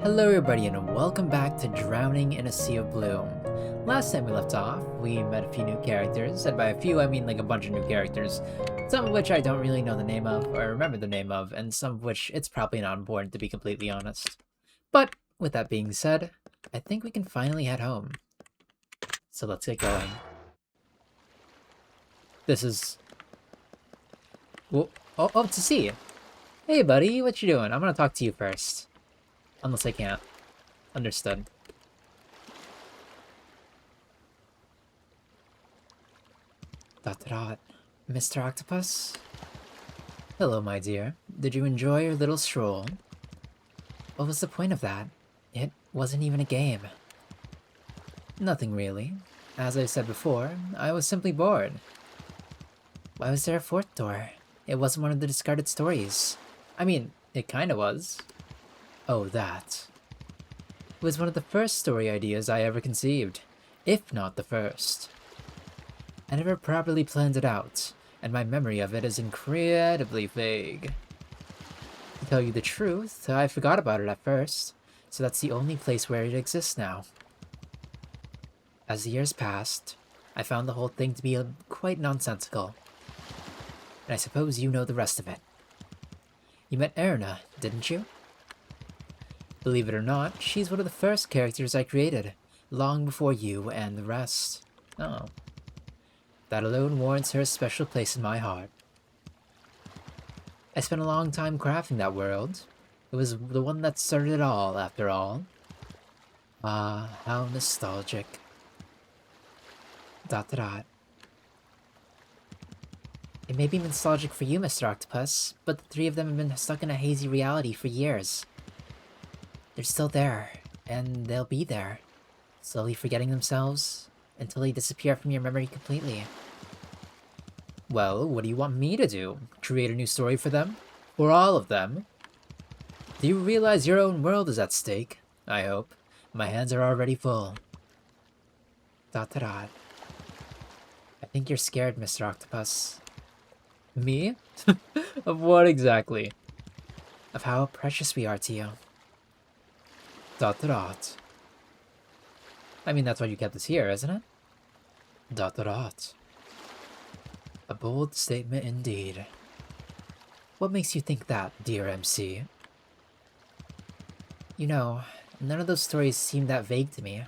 Hello everybody and welcome back to Drowning in a Sea of Bloom. Last time we left off, we met a few new characters, and by a few I mean like a bunch of new characters, some of which I don't really know the name of or remember the name of, and some of which it's probably not important to be completely honest. But with that being said, I think we can finally head home. So let's get going. This is... Oh, it's a sea! Hey buddy, what you doing? I'm gonna talk to you first. Unless I can't. Understood. Dot dot dot. Mr. Octopus? Hello, my dear. Did you enjoy your little stroll? What was the point of that? It wasn't even a game. Nothing really. As I said before, I was simply bored. Why was there a fourth door? It wasn't one of the discarded stories. I mean, it kinda was. Oh, that. It was one of the first story ideas I ever conceived, if not the first. I never properly planned it out, and my memory of it is incredibly vague. To tell you the truth, I forgot about it at first, so that's the only place where it exists now. As the years passed, I found the whole thing to be quite nonsensical. And I suppose you know the rest of it. You met Erna, didn't you? Believe it or not, she's one of the first characters I created, long before you and the rest. Oh. That alone warrants her a special place in my heart. I spent a long time crafting that world. It was the one that started it all, after all. Ah, how nostalgic. Dot dot dot. It may be nostalgic for you, Mr. Octopus, but the three of them have been stuck in a hazy reality for years. They're still there, and they'll be there, slowly forgetting themselves, until they disappear from your memory completely. Well, what do you want me to do? Create a new story for them? For all of them? Do you realize your own world is at stake? I hope. My hands are already full. Dot dot dot. I think you're scared, Mr. Octopus. Me? Of what exactly? Of how precious we are to you. Dot dot dot. I mean, that's why you kept us here, isn't it? Dot dot dot. A bold statement indeed. What makes you think that, dear MC? You know, none of those stories seem that vague to me.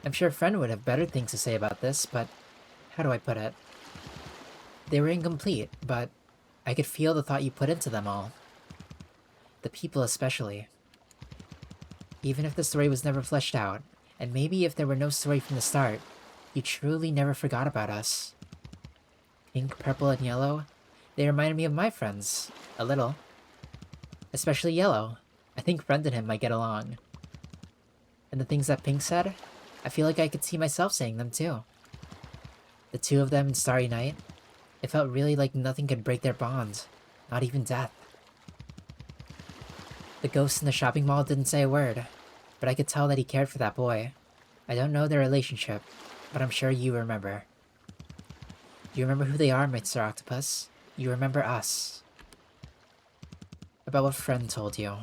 I'm sure a friend would have better things to say about this, but how do I put it? They were incomplete, but I could feel the thought you put into them all. The people especially. Even if the story was never fleshed out, and maybe if there were no story from the start, you truly never forgot about us. Pink, purple, and yellow, they reminded me of my friends, a little. Especially yellow. I think Friend and him might get along. And the things that Pink said, I feel like I could see myself saying them too. The two of them in Starry Night, it felt really like nothing could break their bond, not even death. The ghost in the shopping mall didn't say a word, but I could tell that he cared for that boy. I don't know their relationship, but I'm sure you remember. You remember who they are, Mr. Octopus. You remember us. About what Friend told you.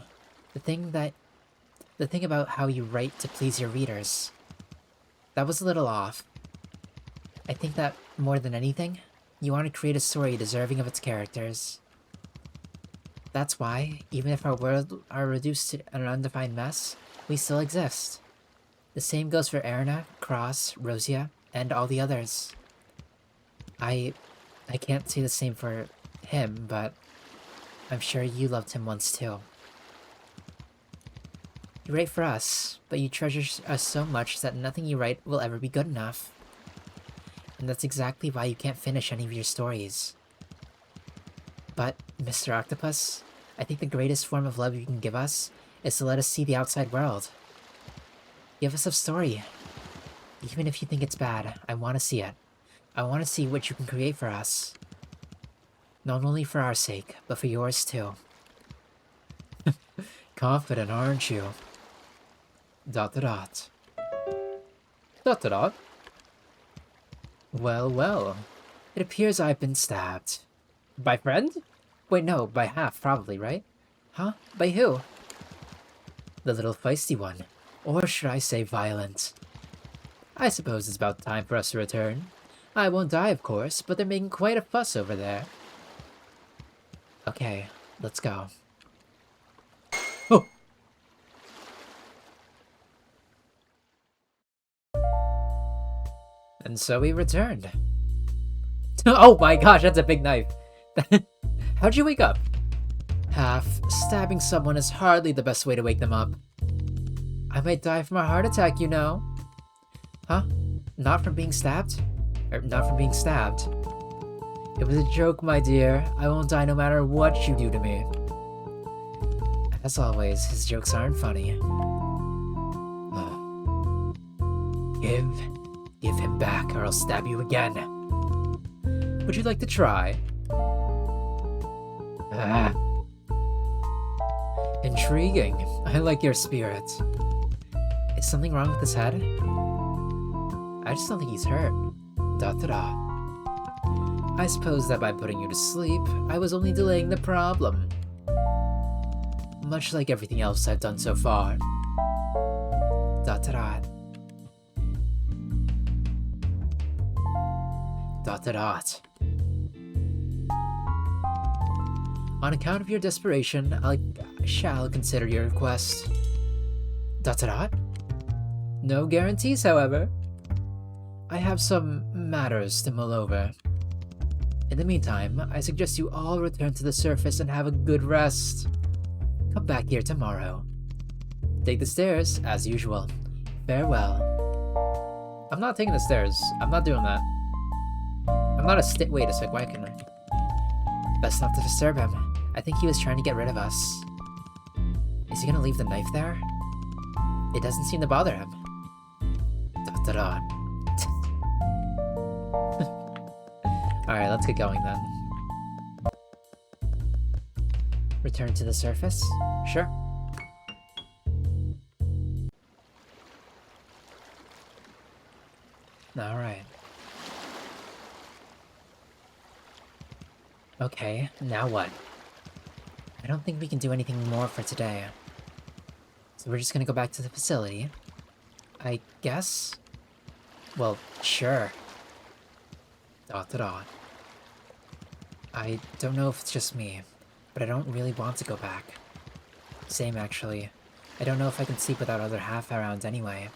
The thing about how you write to please your readers. That was a little off. I think that, more than anything, you want to create a story deserving of its characters. That's why, even if our world are reduced to an undefined mess, we still exist. The same goes for Erna, Cross, Rosia, and all the others. I can't say the same for him, but I'm sure you loved him once too. You write for us, but you treasure us so much that nothing you write will ever be good enough. And that's exactly why you can't finish any of your stories. But, Mr. Octopus, I think the greatest form of love you can give us is to let us see the outside world. Give us a story. Even if you think it's bad, I want to see it. I want to see what you can create for us. Not only for our sake, but for yours too. Confident, aren't you? Dot dot dot. Dot dot dot. Well, well. It appears I've been stabbed. By Friend? Wait, no, by Half, probably, right? Huh? By who? The little feisty one. Or should I say violent? I suppose it's about time for us to return. I won't die, of course, but they're making quite a fuss over there. Okay, let's go. Oh! And so we returned. Oh my gosh, that's a big knife. How'd you wake up? Stabbing someone is hardly the best way to wake them up. I might die from a heart attack, you know. Huh? Not from being stabbed? Not from being stabbed. It was a joke, my dear. I won't die no matter what you do to me. As always, his jokes aren't funny. Give him back or I'll stab you again. Would you like to try? Intriguing. I like your spirit. Is something wrong with his head? I just don't think he's hurt. Da-da-da. I suppose that by putting you to sleep, I was only delaying the problem. Much like everything else I've done so far. Da-da-da. Da-da-da. On account of your desperation, I shall consider your request. Da-da-da. No guarantees, however. I have some matters to mull over. In the meantime, I suggest you all return to the surface and have a good rest. Come back here tomorrow. Take the stairs, as usual. Farewell. I'm not taking the stairs. I'm not doing that. I'm not a wait a sec, why can I? Best not to disturb him. I think he was trying to get rid of us. Is he gonna leave the knife there? It doesn't seem to bother him. Da-da-da. Alright, let's get going then. Return to the surface? Sure. Alright. Okay, now what? I don't think we can do anything more for today. So we're just gonna go back to the facility. I guess? Well, sure. Da-da-da. I don't know if it's just me, but I don't really want to go back. Same, actually. I don't know if I can sleep without other half around anyway.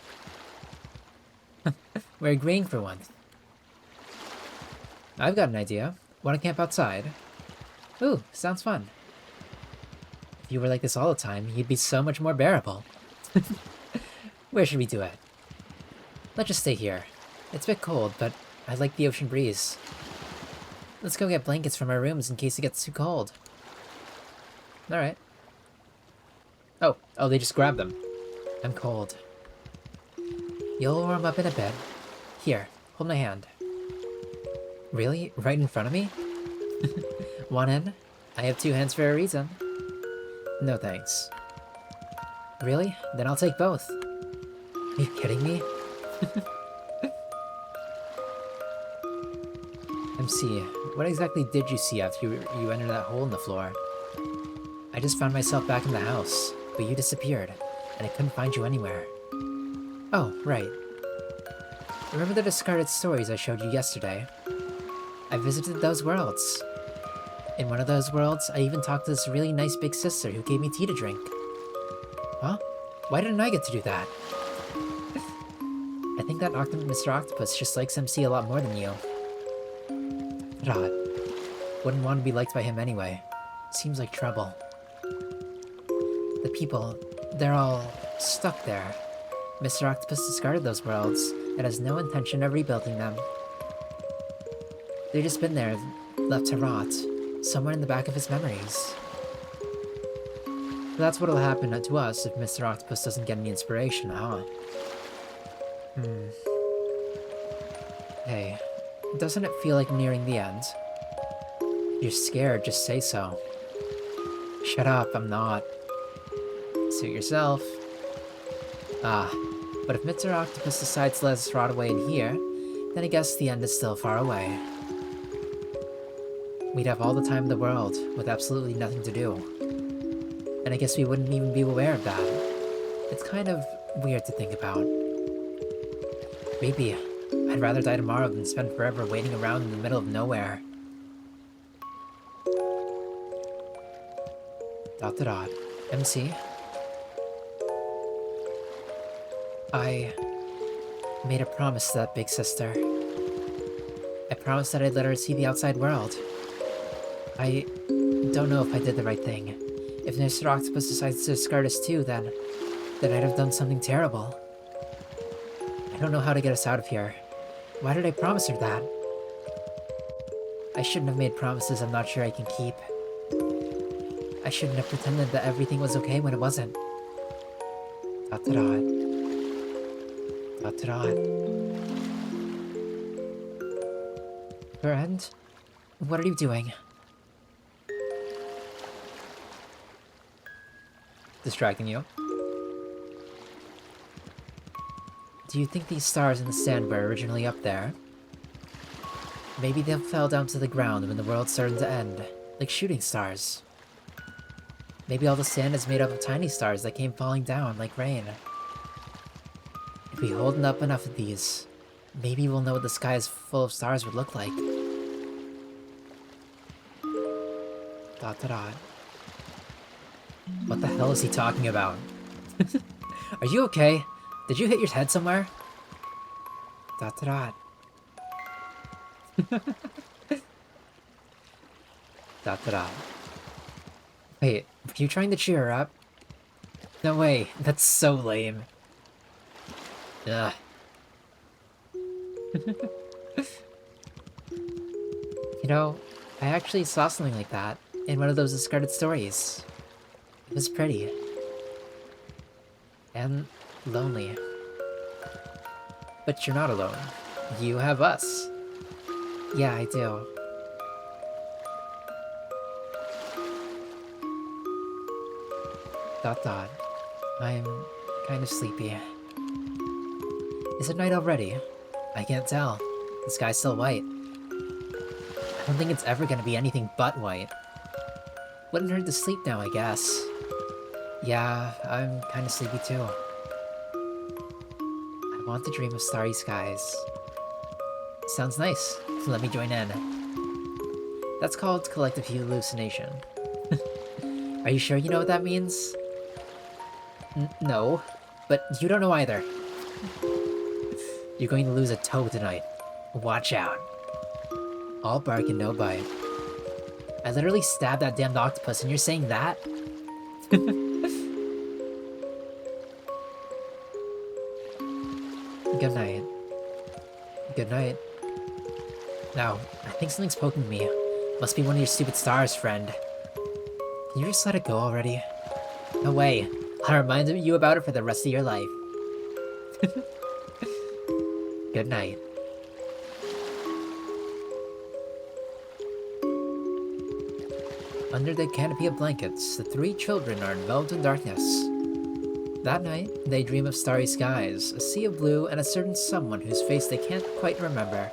We're agreeing for once. I've got an idea. Want to camp outside? Ooh, sounds fun. If you were like this all the time, you'd be so much more bearable. Where should we do it? Let's just stay here. It's a bit cold, but I like the ocean breeze. Let's go get blankets from our rooms in case it gets too cold. Alright. Oh, they just grabbed them. I'm cold. You'll warm up in a bit. Here, hold my hand. Really? Right in front of me? One in? I have two hands for a reason. No thanks. Really? Then I'll take both. Are you kidding me? MC, what exactly did you see after you entered that hole in the floor? I just found myself back in the house, but you disappeared, and I couldn't find you anywhere. Oh, right. Remember the discarded stories I showed you yesterday? I visited those worlds. In one of those worlds, I even talked to this really nice big sister who gave me tea to drink. Huh? Why didn't I get to do that? I think that Mr. Octopus just likes MC a lot more than you. Rod. Wouldn't want to be liked by him anyway. Seems like trouble. The people, they're all stuck there. Mr. Octopus discarded those worlds and has no intention of rebuilding them. They've just been there, left to rot, somewhere in the back of his memories. That's what'll happen to us if Mr. Octopus doesn't get any inspiration, huh? Hey, doesn't it feel like nearing the end? You're scared, just say so. Shut up, I'm not. Suit yourself. But if Mr. Octopus decides to let us rot away in here, then I guess the end is still far away. We'd have all the time in the world, with absolutely nothing to do. And I guess we wouldn't even be aware of that. It's kind of weird to think about. Maybe I'd rather die tomorrow than spend forever waiting around in the middle of nowhere. ... MC, I made a promise to that big sister. I promised that I'd let her see the outside world. I don't know if I did the right thing. If Mr. Octopus decides to discard us too, then I'd have done something terrible. I don't know how to get us out of here. Why did I promise her that? I shouldn't have made promises I'm not sure I can keep. I shouldn't have pretended that everything was okay when it wasn't. ... Friend, what are you doing? Distracting you? Do you think these stars in the sand were originally up there? Maybe they fell down to the ground when the world started to end, like shooting stars. Maybe all the sand is made up of tiny stars that came falling down like rain. If we hold up enough of these, maybe we'll know what the sky is full of stars would look like. ... What the hell is he talking about? Are you okay? Did you hit your head somewhere? ... Wait, were you trying to cheer her up? No way, that's so lame. Ugh. You know, I actually saw something like that in one of those discarded stories. It was pretty. And lonely. But you're not alone. You have us. Yeah, I do. ... I'm kind of sleepy. Is it night already? I can't tell. The sky's still white. I don't think it's ever gonna be anything but white. Wouldn't hurt to sleep now, I guess. Yeah, I'm kind of sleepy too. I want to dream of starry skies. Sounds nice. Let me join in. That's called collective hallucination. Are you sure you know what that means? No, but you don't know either. You're going to lose a toe tonight. Watch out. All bark and no bite. I literally stabbed that damned octopus and you're saying that? Good night. Good night. Now, I think something's poking me. Must be one of your stupid stars, friend. Can you just let it go already? No way. I'll remind you about it for the rest of your life. Good night. Under the canopy of blankets, the three children are enveloped in darkness. That night, they dream of starry skies, a sea of blue, and a certain someone whose face they can't quite remember.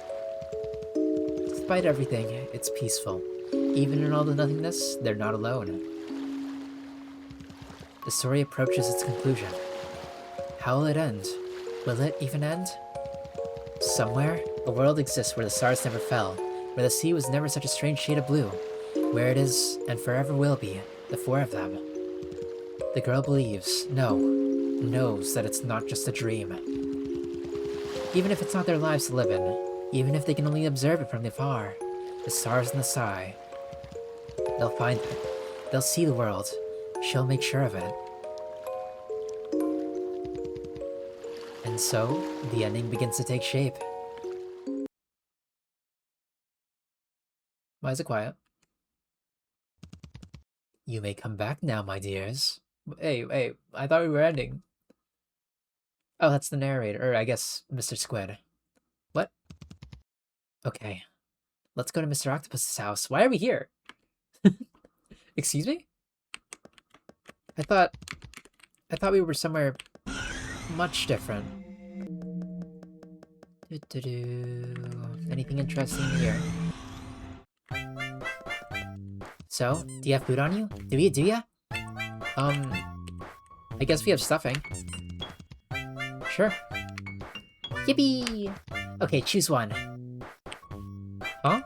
Despite everything, it's peaceful. Even in all the nothingness, they're not alone. The story approaches its conclusion. How will it end? Will it even end? Somewhere, a world exists where the stars never fell, where the sea was never such a strange shade of blue, where it is, and forever will be, the four of them. The girl believes, knows that it's not just a dream. Even if it's not their lives to live in, even if they can only observe it from afar, the stars in the sky, they'll find it. They'll see the world. She'll make sure of it. And so, the ending begins to take shape. Why is it quiet? You may come back now, my dears. Hey, I thought we were ending. Oh, that's the narrator, or I guess Mr. Squid. What? Okay. Let's go to Mr. Octopus's house. Why are we here? Excuse me? I thought we were somewhere much different. Anything interesting here? So, do you have food on you? Do ya? I I guess we have stuffing. Sure. Yippee! Okay, choose one. Huh?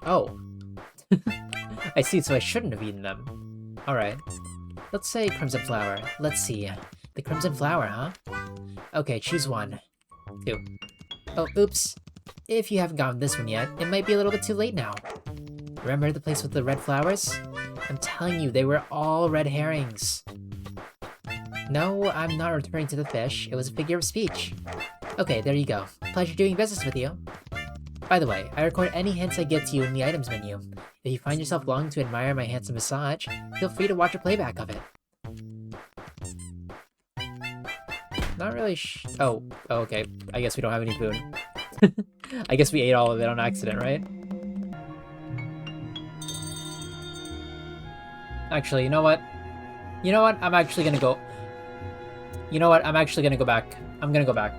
Oh. I see, so I shouldn't have eaten them. Alright. Let's say Crimson Flower. Let's see. The Crimson Flower, huh? Okay, choose one. 2. Oh, oops. If you haven't gotten this one yet, it might be a little bit too late now. Remember the place with the red flowers? I'm telling you, they were all red herrings. No, I'm not returning to the fish. It was a figure of speech. Okay, there you go. Pleasure doing business with you. By the way, I record any hints I get to you in the items menu. If you find yourself longing to admire my handsome massage, feel free to watch a playback of it. Not really oh, okay. I guess we don't have any food. I guess we ate all of it on accident, right? Actually, you know what? You know what? I'm actually gonna go... You know what? I'm actually gonna go back. I'm gonna go back.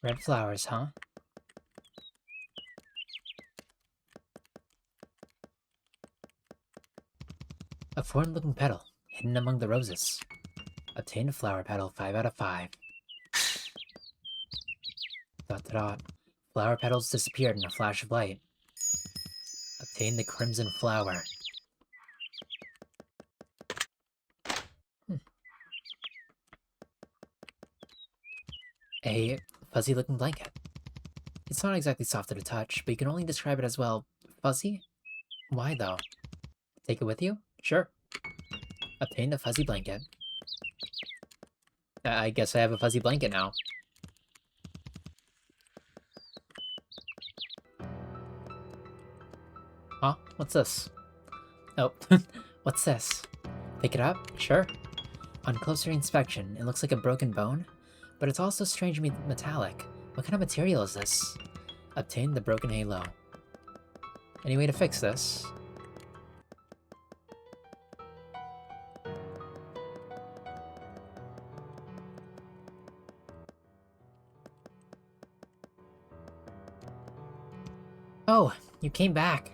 Red flowers, huh? A foreign-looking petal, hidden among the roses. Obtain a flower petal, 5 out of 5. ... Flower petals disappeared in a flash of light. Obtain the crimson flower. A fuzzy-looking blanket. It's not exactly soft to the touch, but you can only describe it as, well, fuzzy? Why, though? Take it with you? Sure. Obtain the fuzzy blanket. I guess I have a fuzzy blanket now. Huh? What's this? Oh, what's this? Pick it up? Sure. On closer inspection, it looks like a broken bone, but it's also strangely metallic. What kind of material is this? Obtain the broken halo. Any way to fix this? Oh, you came back.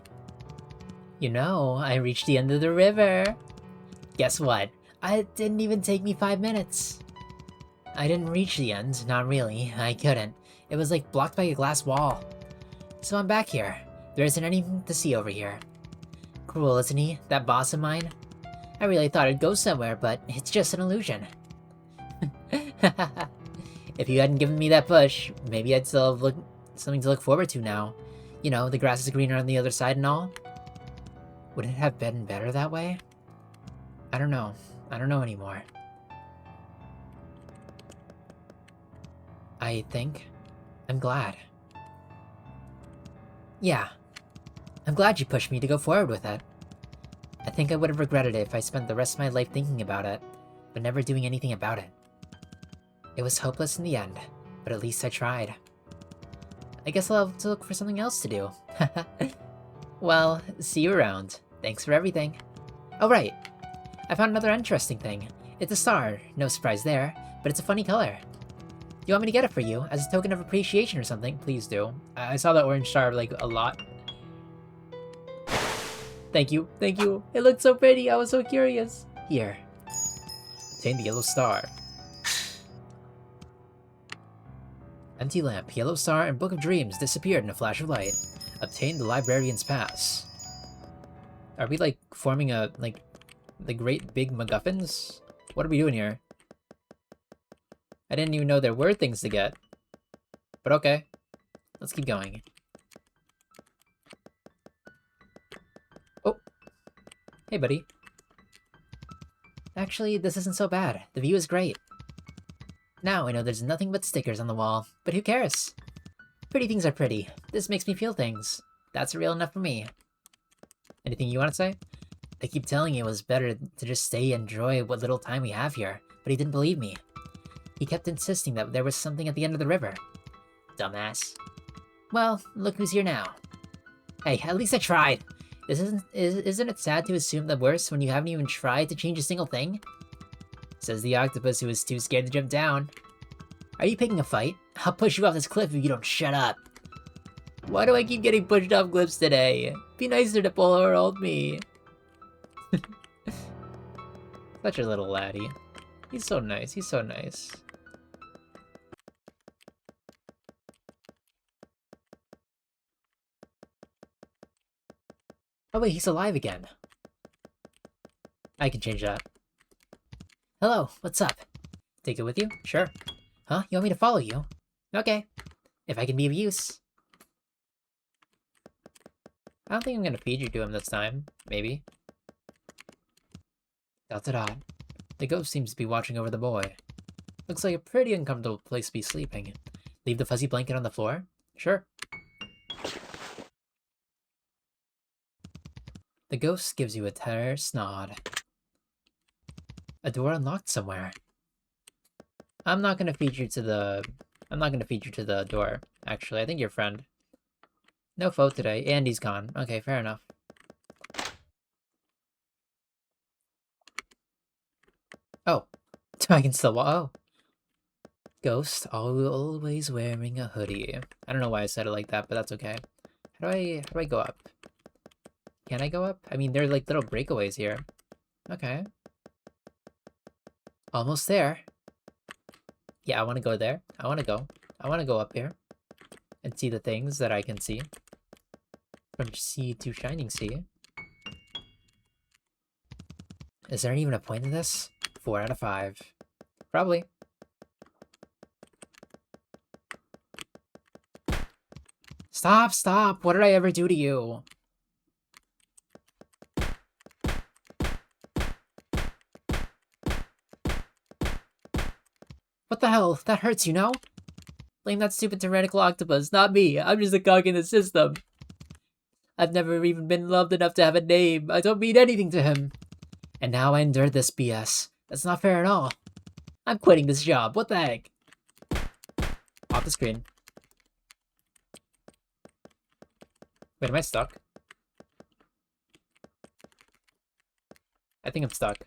You know, I reached the end of the river. Guess what? It didn't even take me 5 minutes. I didn't reach the end, not really. I couldn't. It was like blocked by a glass wall. So I'm back here. There isn't anything to see over here. Cruel, isn't he? That boss of mine? I really thought it'd go somewhere, but it's just an illusion. If you hadn't given me that push, maybe I'd still have something to look forward to now. You know, the grass is greener on the other side and all. Would it have been better that way? I don't know. I don't know anymore. I think I'm glad. Yeah. I'm glad you pushed me to go forward with it. I think I would have regretted it if I spent the rest of my life thinking about it, but never doing anything about it. It was hopeless in the end, but at least I tried. I guess I'll have to look for something else to do. Well, see you around. Thanks for everything. Oh right, I found another interesting thing. It's a star, no surprise there, but it's a funny color. You want me to get it for you, as a token of appreciation or something? Please do. I saw that orange star, like, a lot. Thank you, thank you. It looked so pretty, I was so curious. Here. Obtain the yellow star. Empty lamp, yellow star, and Book of Dreams disappeared in a flash of light. Obtain the librarian's pass. Are we, like, forming a, like, the great big MacGuffins? What are we doing here? I didn't even know there were things to get. But okay. Let's keep going. Oh. Hey, buddy. Actually, this isn't so bad. The view is great. Now I know there's nothing but stickers on the wall, but who cares? Pretty things are pretty. This makes me feel things. That's real enough for me. Anything you want to say? I keep telling you it was better to just stay and enjoy what little time we have here, but he didn't believe me. He kept insisting that there was something at the end of the river. Dumbass. Well, look who's here now. Hey, at least I tried. Isn't it sad to assume the worst when you haven't even tried to change a single thing? Says the octopus who was too scared to jump down. Are you picking a fight? I'll push you off this cliff if you don't shut up. Why do I keep getting pushed off cliffs today? Be nicer to poor old me. Such a little laddie. He's so nice, he's so nice. Oh wait, he's alive again. I can change that. Hello, what's up? Take it with you? Sure. Huh? You want me to follow you? Okay. If I can be of use. I don't think I'm gonna feed you to him this time. Maybe. Dot dot dot. The ghost seems to be watching over the boy. Looks like a pretty uncomfortable place to be sleeping. Leave the fuzzy blanket on the floor? Sure. The ghost gives you a terse nod. A door unlocked somewhere. I'm not gonna feed you to the door, actually. I think your friend. No vote today. Andy's gone. Okay, fair enough. Oh. I can still oh. Ghost always wearing a hoodie. I don't know why I said it like that, but that's okay. How do I go up? Can I go up? I mean, there are like little breakaways here. Okay. Almost there. Yeah, I want to go there. I want to go up here. And see the things that I can see. From sea to shining sea. Is there even a point in this? 4 out of 5. Probably. Stop, stop! What did I ever do to you? What the hell? That hurts, you know? Blame that stupid tyrannical octopus, not me. I'm just a cog in the system. I've never even been loved enough to have a name. I don't mean anything to him. And now I endure this BS. That's not fair at all. I'm quitting this job. What the heck? Off the screen. Wait, am I stuck? I think I'm stuck.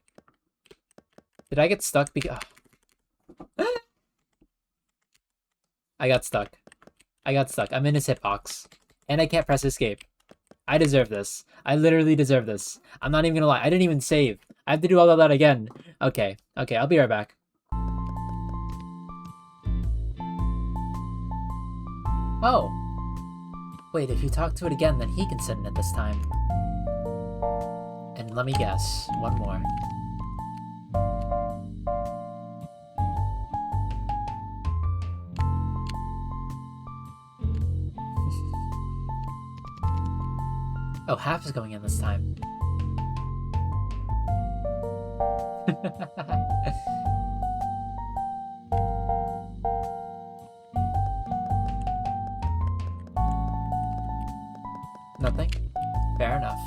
Did I get stuck because... I got stuck. I got stuck. I'm in his hitbox. And I can't press escape. I deserve this. I literally deserve this. I'm not even gonna lie. I didn't even save. I have to do all of that again. Okay. Okay, I'll be right back. Oh. Wait, if you talk to it again, then he can sit in it this time. And let me guess. One more. Oh, half is going in this time. Nothing? Fair enough.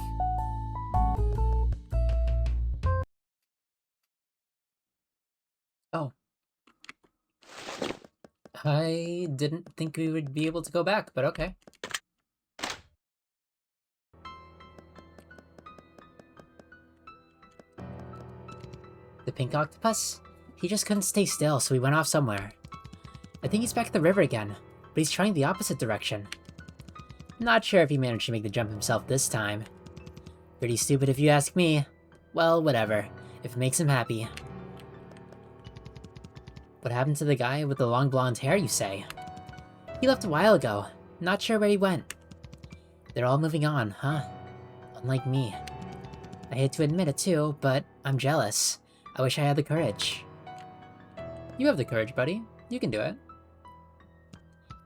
Oh. I didn't think we would be able to go back, but okay. The pink octopus? He just couldn't stay still, so he went off somewhere. I think he's back at the river again, but he's trying the opposite direction. Not sure if he managed to make the jump himself this time. Pretty stupid if you ask me. Well, whatever, if it makes him happy. What happened to the guy with the long blonde hair, you say? He left a while ago. Not sure where he went. They're all moving on, huh? Unlike me. I hate to admit it too, but I'm jealous. I wish I had the courage. You have the courage, buddy. You can do it.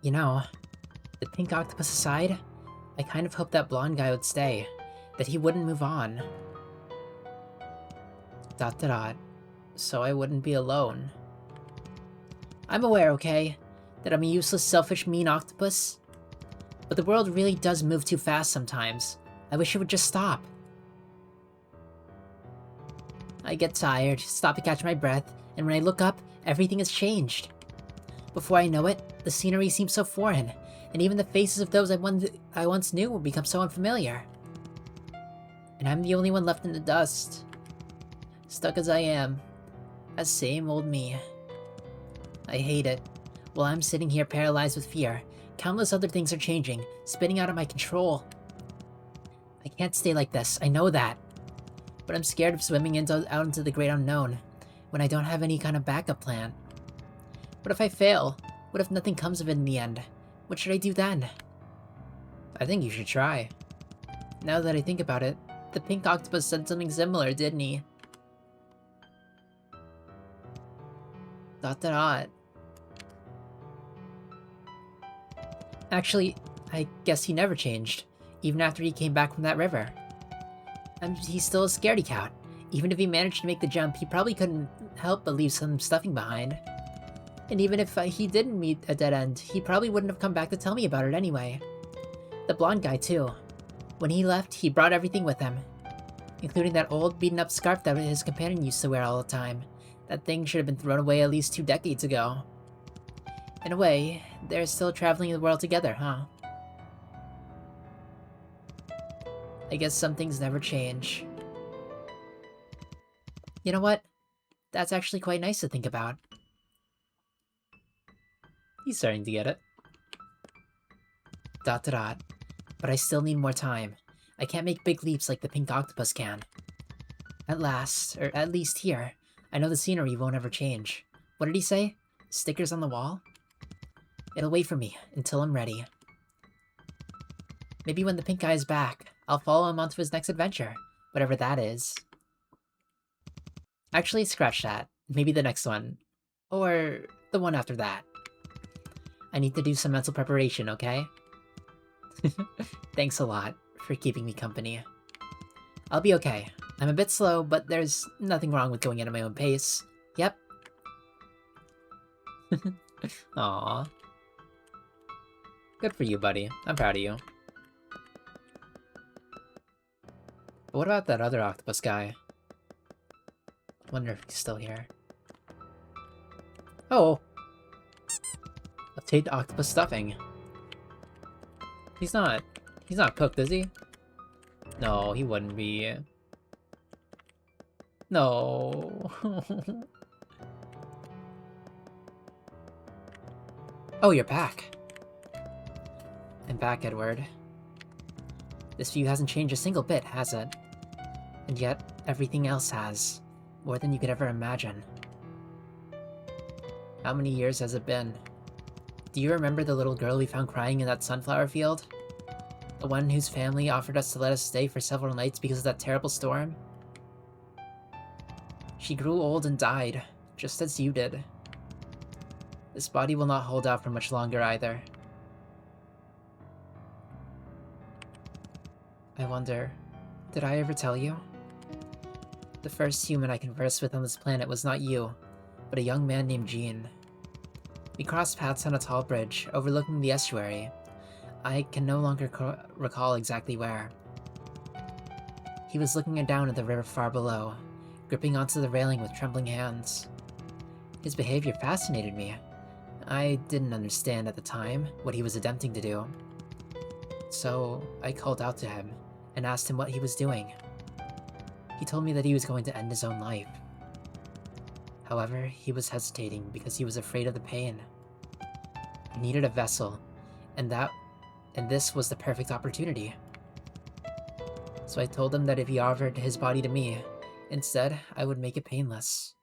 You know, the pink octopus aside, I kind of hoped that blonde guy would stay. That he wouldn't move on. ... So I wouldn't be alone. I'm aware, okay, that I'm a useless, selfish, mean octopus. But the world really does move too fast sometimes. I wish it would just stop. I get tired, stop to catch my breath, and when I look up, everything has changed. Before I know it, the scenery seems so foreign, and even the faces of those I once knew will become so unfamiliar. And I'm the only one left in the dust. Stuck as I am. As same old me. I hate it. While I'm sitting here paralyzed with fear, Countless other things are changing, spinning out of my control. I can't stay like this, I know that. But I'm scared of swimming out into the great unknown, when I don't have any kind of backup plan. What if I fail? What if nothing comes of it in the end? What should I do then? I think you should try. Now that I think about it, the pink octopus said something similar, didn't he? ... Actually, I guess he never changed, even after he came back from that river. And he's still a scaredy cat. Even if he managed to make the jump, he probably couldn't help but leave some stuffing behind. And even if he didn't meet a dead end, he probably wouldn't have come back to tell me about it anyway. The blonde guy, too. When he left, he brought everything with him, including that old beaten-up scarf that his companion used to wear all the time. That thing should have been thrown away at least 2 decades ago. In a way, they're still traveling the world together, huh? I guess some things never change. You know what? That's actually quite nice to think about. He's starting to get it. ... But I still need more time. I can't make big leaps like the pink octopus can. At last, or at least here, I know the scenery won't ever change. What did he say? Stickers on the wall? It'll wait for me until I'm ready. Maybe when the pink guy is back, I'll follow him onto his next adventure, whatever that is. Actually, scratch that. Maybe the next one. Or the one after that. I need to do some mental preparation, okay? Thanks a lot for keeping me company. I'll be okay. I'm a bit slow, but there's nothing wrong with going at my own pace. Yep. Aww. Good for you, buddy. I'm proud of you. But what about that other octopus guy? Wonder if he's still here. Oh! A Tate octopus stuffing. He's not cooked, is he? No, he wouldn't be. No. Oh, you're back. I'm back, Edward. This view hasn't changed a single bit, has it? And yet, everything else has. More than you could ever imagine. How many years has it been? Do you remember the little girl we found crying in that sunflower field? The one whose family offered us to let us stay for several nights because of that terrible storm? She grew old and died, just as you did. This body will not hold out for much longer either. I wonder, did I ever tell you? The first human I conversed with on this planet was not you, but a young man named Jean. We crossed paths on a tall bridge overlooking the estuary. I can no longer recall exactly where. He was looking down at the river far below, gripping onto the railing with trembling hands. His behavior fascinated me. I didn't understand at the time what he was attempting to do. So I called out to him and asked him what he was doing. He told me that he was going to end his own life. However, he was hesitating because he was afraid of the pain. I needed a vessel, and this was the perfect opportunity. So I told him that if he offered his body to me, instead, I would make it painless.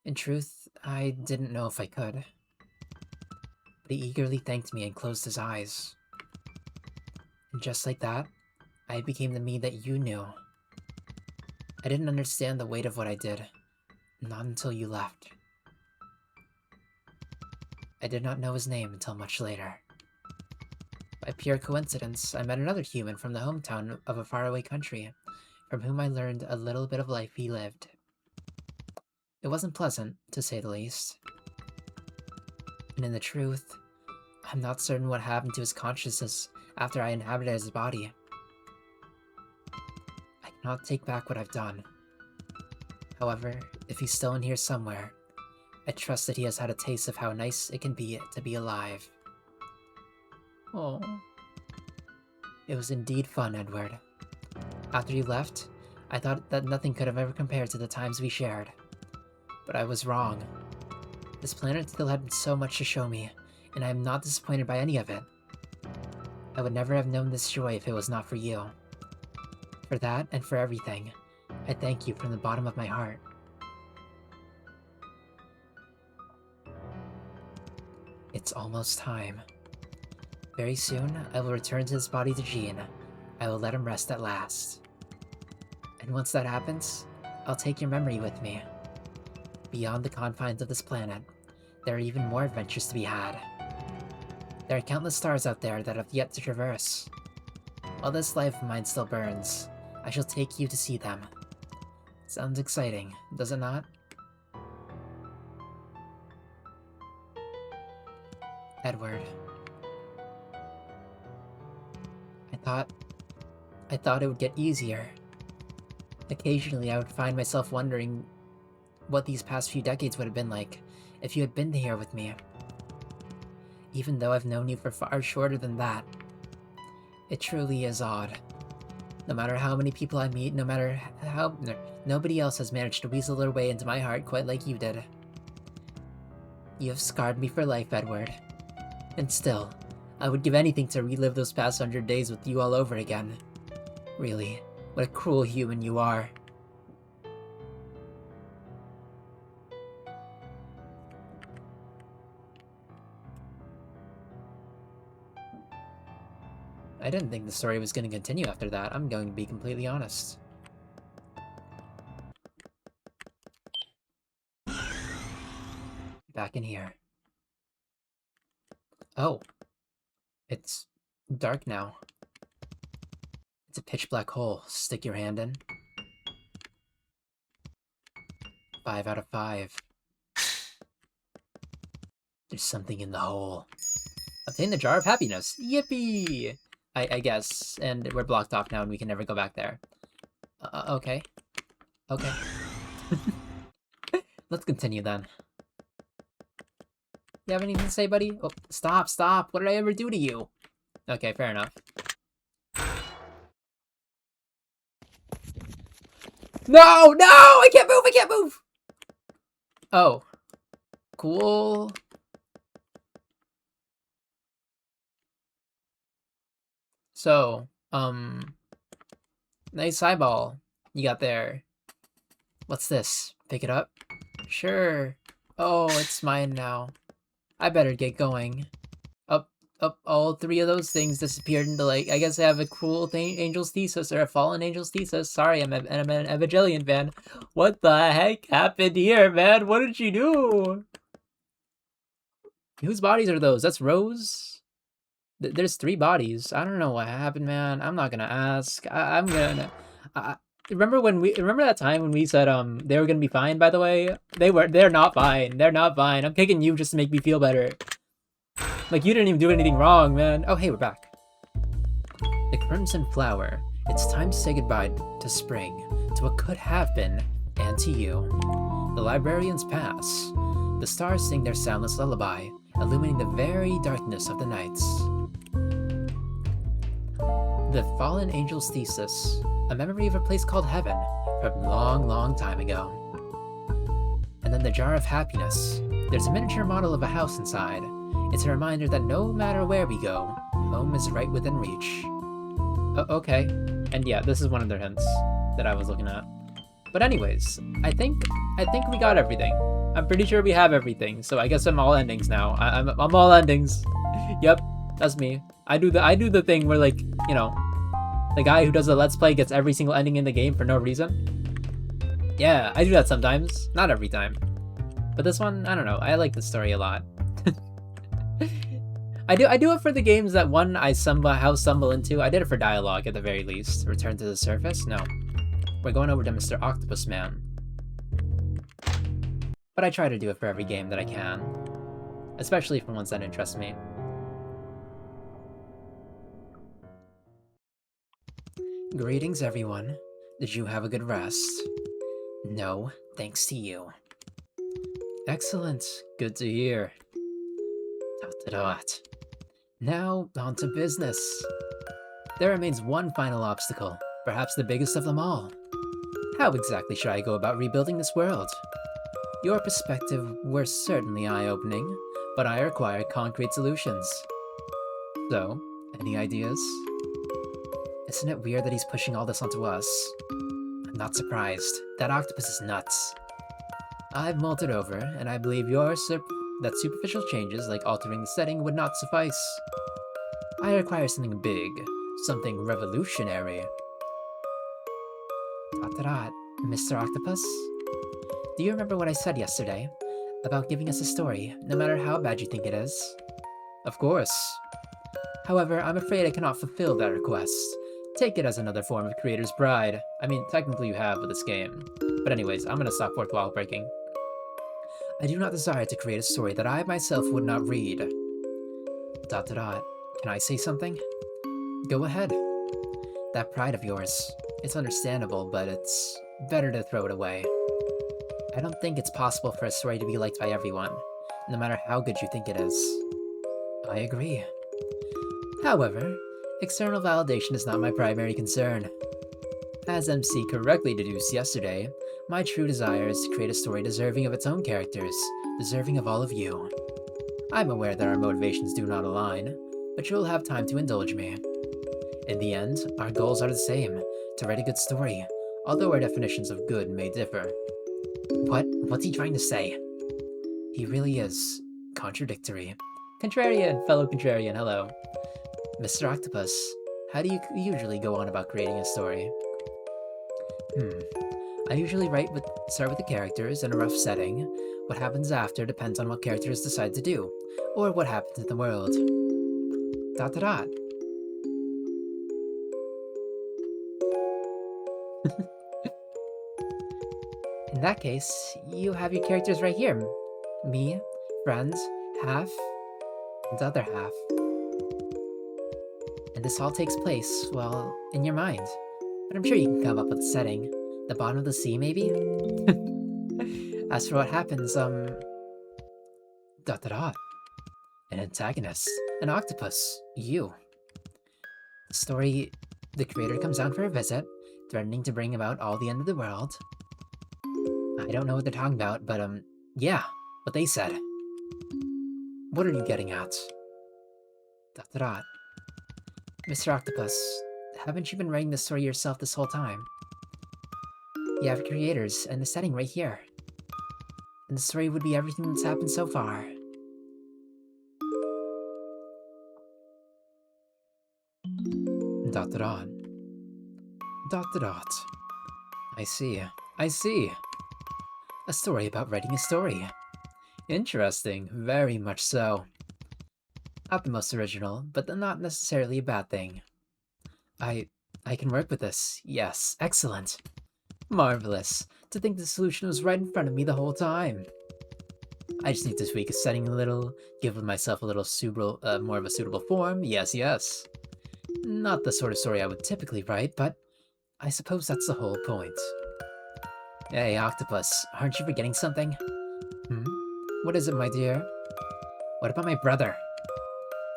In truth, I didn't know if I could. But he eagerly thanked me and closed his eyes. And just like that, I became the me that you knew. I didn't understand the weight of what I did, not until you left. I did not know his name until much later. By pure coincidence, I met another human from the hometown of a faraway country, from whom I learned a little bit of life he lived. It wasn't pleasant, to say the least. And in the truth, I'm not certain what happened to his consciousness after I inhabited his body. I cannot take back what I've done. However, if he's still in here somewhere, I trust that he has had a taste of how nice it can be to be alive. Oh. It was indeed fun, Edward. After you left, I thought that nothing could have ever compared to the times we shared. But I was wrong. This planet still had so much to show me, and I am not disappointed by any of it. I would never have known this joy if it was not for you. For that, and for everything, I thank you from the bottom of my heart. It's almost time. Very soon, I will return to this body to Jean. I will let him rest at last. And once that happens, I'll take your memory with me. Beyond the confines of this planet, there are even more adventures to be had. There are countless stars out there that have yet to traverse. While this life of mine still burns, I shall take you to see them. Sounds exciting, does it not? Edward. I thought it would get easier. Occasionally I would find myself wondering what these past few decades would have been like if you had been here with me. Even though I've known you for far shorter than that, it truly is odd. No matter how many people I meet, no matter how... nobody else has managed to weasel their way into my heart quite like you did. You have scarred me for life, Edward. And still, I would give anything to relive those past 100 days with you all over again. Really, what a cruel human you are. I didn't think the story was going to continue after that, I'm going to be completely honest. Back in here. Oh. It's dark now. It's a pitch black hole. Stick your hand in. 5 out of 5. There's something in the hole. Obtain the jar of happiness. Yippee! I guess. And we're blocked off now and we can never go back there. Okay. Okay. Let's continue then. You have anything to say, buddy? Oh, stop! What did I ever do to you? Okay, fair enough. No! I can't move! Oh. Cool. So, nice eyeball you got there. What's this? Pick it up? Sure. Oh, it's mine now. I better get going. Up, all 3 of those things disappeared into, like, I guess I have a cruel angel's thesis, or a fallen angel's thesis. Sorry, I'm an Evangelion fan. What the heck happened here, man? What did you do? Whose bodies are those? That's Rose? There's 3 bodies. I don't know what happened, man. I'm not gonna ask. I'm gonna... remember that time when we said they were gonna be fine, by the way? They're not fine. They're not fine. I'm kicking you just to make me feel better. Like, you didn't even do anything wrong, man. Oh, hey, we're back. The crimson flower. It's time to say goodbye to spring, to what could have been, and to you. The librarians pass. The stars sing their soundless lullaby, illuminating the very darkness of the nights. The fallen angel's thesis. A memory of a place called heaven from a long, long time ago. And then the jar of happiness. There's a miniature model of a house inside. It's a reminder that no matter where we go, home is right within reach. Okay. And yeah, this is one of their hints that I was looking at. But anyways, I think we got everything. I'm pretty sure we have everything, so I guess I'm all endings now. I'm all endings. Yep, that's me. I do the thing where, like, you know, the guy who does the Let's Play gets every single ending in the game for no reason. Yeah, I do that sometimes. Not every time. But this one, I don't know. I like this story a lot. I do it for the games that one I somehow stumble into. I did it for dialogue at the very least. Return to the surface? No. We're going over to Mr. Octopus Man. But I try to do it for every game that I can. Especially for ones that interest me. Greetings, everyone. Did you have a good rest? No, thanks to you. Excellent. Good to hear. Dot. Now, on to business. There remains one final obstacle, perhaps the biggest of them all. How exactly should I go about rebuilding this world? Your perspective were certainly eye-opening, but I require concrete solutions. So, any ideas? Isn't it weird that he's pushing all this onto us? I'm not surprised. That octopus is nuts. I've mulled it over, and I believe that superficial changes like altering the setting would not suffice. I require something big, something revolutionary. ... Mr. Octopus? Do you remember what I said yesterday? About giving us a story, no matter how bad you think it is? Of course. However, I'm afraid I cannot fulfill that request. Take it as another form of creator's pride. I mean, technically you have with this game. But anyways, I'm gonna stop fourth wall breaking. I do not desire to create a story that I myself would not read. ... Can I say something? Go ahead. That pride of yours, it's understandable, but it's better to throw it away. I don't think it's possible for a story to be liked by everyone, no matter how good you think it is. I agree. However, external validation is not my primary concern. As MC correctly deduced yesterday, my true desire is to create a story deserving of its own characters, deserving of all of you. I'm aware that our motivations do not align, but you'll have time to indulge me. In the end, our goals are the same, to write a good story, although our definitions of good may differ. What's he trying to say? He really is contradictory. Contrarian, fellow contrarian, hello. Mr. Octopus, how do you usually go on about creating a story? I usually start with the characters in a rough setting. What happens after depends on what characters decide to do, or what happens in the world. ... In that case, you have your characters right here. Me, friends, half, and the other half. And this all takes place, well, in your mind. But I'm sure you can come up with a setting. The bottom of the sea, maybe? As for what happens, An antagonist. An octopus. You. The story... The creator comes down for a visit, threatening to bring about all the end of the world. I don't know what they're talking about, but, yeah, what they said. What are you getting at? ... Mr. Octopus, haven't you been writing this story yourself this whole time? You have creators and the setting right here. And the story would be everything that's happened so far. ... I see. I see. A story about writing a story. Interesting. Very much so. Not the most original, but not necessarily a bad thing. I can work with this. Yes, excellent. Marvelous. To think the solution was right in front of me the whole time. I just need to tweak a setting a little, give myself a little more of a suitable form. Yes, yes. Not the sort of story I would typically write, but I suppose that's the whole point. Hey, Octopus, aren't you forgetting something? What is it, my dear? What about my brother?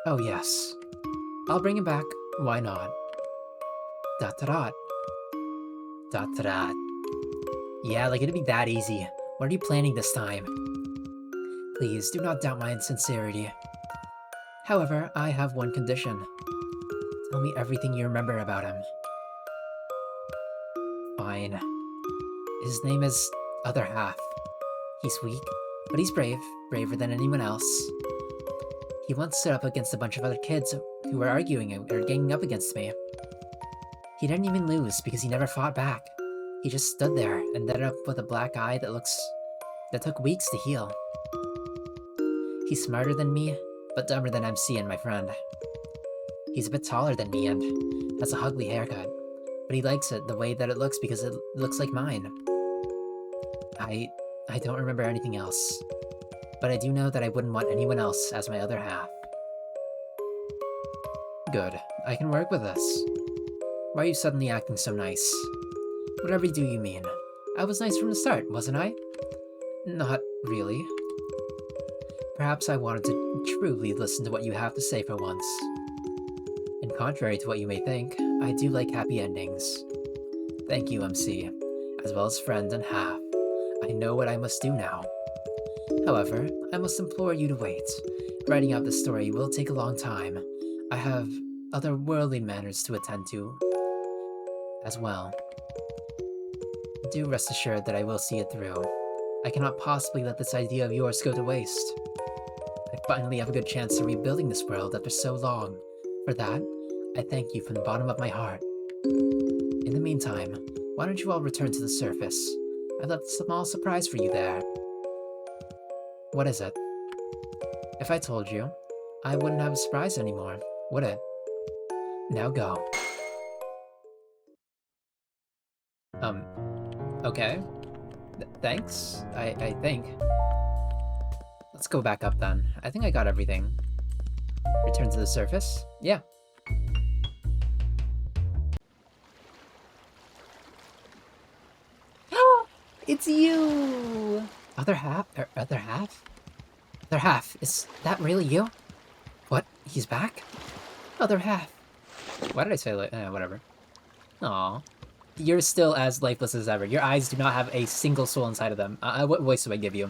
Oh, yes. I'll bring him back. Why not? ... Yeah, like it'd be that easy. What are you planning this time? Please, do not doubt my insincerity. However, I have one condition. Tell me everything you remember about him. Fine. His name is Other Half. He's weak, but he's brave. Braver than anyone else. He once stood up against a bunch of other kids who were arguing or ganging up against me. He didn't even lose because he never fought back. He just stood there and ended up with a black eye that took weeks to heal. He's smarter than me, but dumber than MC and my friend. He's a bit taller than me and has a ugly haircut, but he likes it the way that it looks because it looks like mine. I don't remember anything else, but I do know that I wouldn't want anyone else as my other half. Good, I can work with this. Why are you suddenly acting so nice? Whatever do you mean? I was nice from the start, wasn't I? Not really. Perhaps I wanted to truly listen to what you have to say for once. And contrary to what you may think, I do like happy endings. Thank you, MC, as well as friend and half. I know what I must do now. However, I must implore you to wait. Writing out this story will take a long time. I have other worldly matters to attend to as well. Do rest assured that I will see it through. I cannot possibly let this idea of yours go to waste. I finally have a good chance to rebuilding this world after so long. For that, I thank you from the bottom of my heart. In the meantime, why don't you all return to the surface? I've left a small surprise for you there. What is it? If I told you, I wouldn't have a surprise anymore, would it? Now go. Okay. Thanks, I think. Let's go back up then. I think I got everything. Return to the surface? Yeah. It's you! Other half? Other half? Other half, is that really you? What? He's back? Other half. Why did I say like, whatever. Aw. You're still as lifeless as ever. Your eyes do not have a single soul inside of them. What voice do I give you?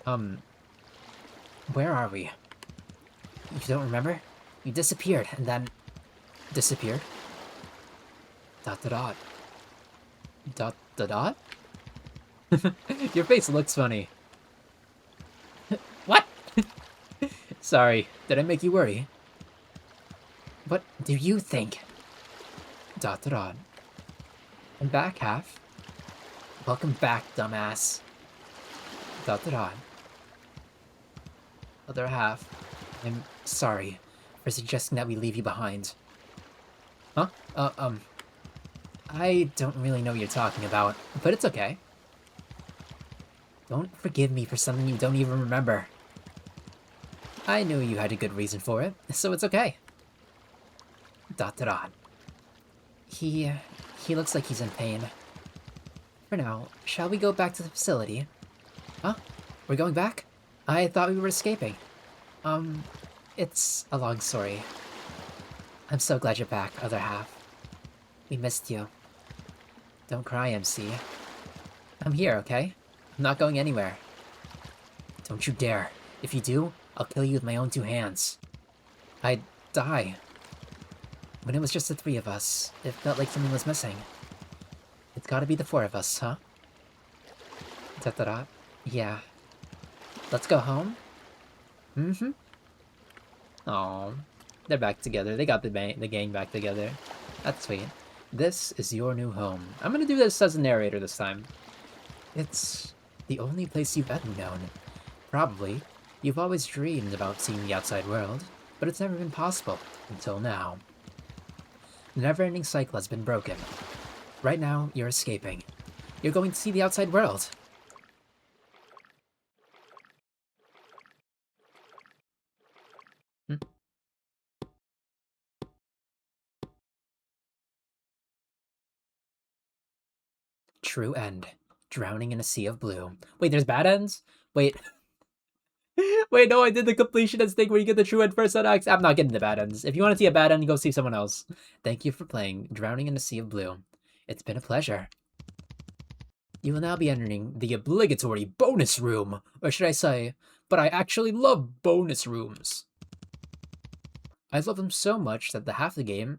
Where are we? You don't remember? You disappeared, and then... Disappeared? Dot dot dot. Dot dot dot? Your face looks funny. What? Sorry, did I make you worry? What do you think? Dot dot dot. And back half. Welcome back, dumbass. Dot dot dot. Other half. I'm sorry for suggesting that we leave you behind. Huh? I don't really know what you're talking about, but it's okay. Don't forgive me for something you don't even remember. I knew you had a good reason for it, so it's okay. Dot dot dot. He looks like he's in pain. For now, shall we go back to the facility? Huh? We're going back? I thought we were escaping. It's a long story. I'm so glad you're back, other half. We missed you. Don't cry, MC. I'm here, okay? I'm not going anywhere. Don't you dare. If you do, I'll kill you with my own 2 hands. I'd die. When it was just the 3 of us, it felt like something was missing. It's gotta be the 4 of us, huh? Dot dot dot. Yeah. Let's go home? Mm-hmm. Aww. They're back together. They got the gang back together. That's sweet. This is your new home. I'm gonna do this as a narrator this time. It's the only place you've ever known. Probably, you've always dreamed about seeing the outside world, but it's never been possible until now. The never-ending cycle has been broken. Right now, you're escaping. You're going to see the outside world. True end. Drowning in a sea of blue. Wait, there's bad ends? Wait. Wait, no, I did the completionist thing where you get the true end first on X. I'm not getting the bad ends. If you want to see a bad end, go see someone else. Thank you for playing Drowning in a Sea of Blue. It's been a pleasure. You will now be entering the obligatory bonus room. Or should I say, but I actually love bonus rooms. I love them so much that half the game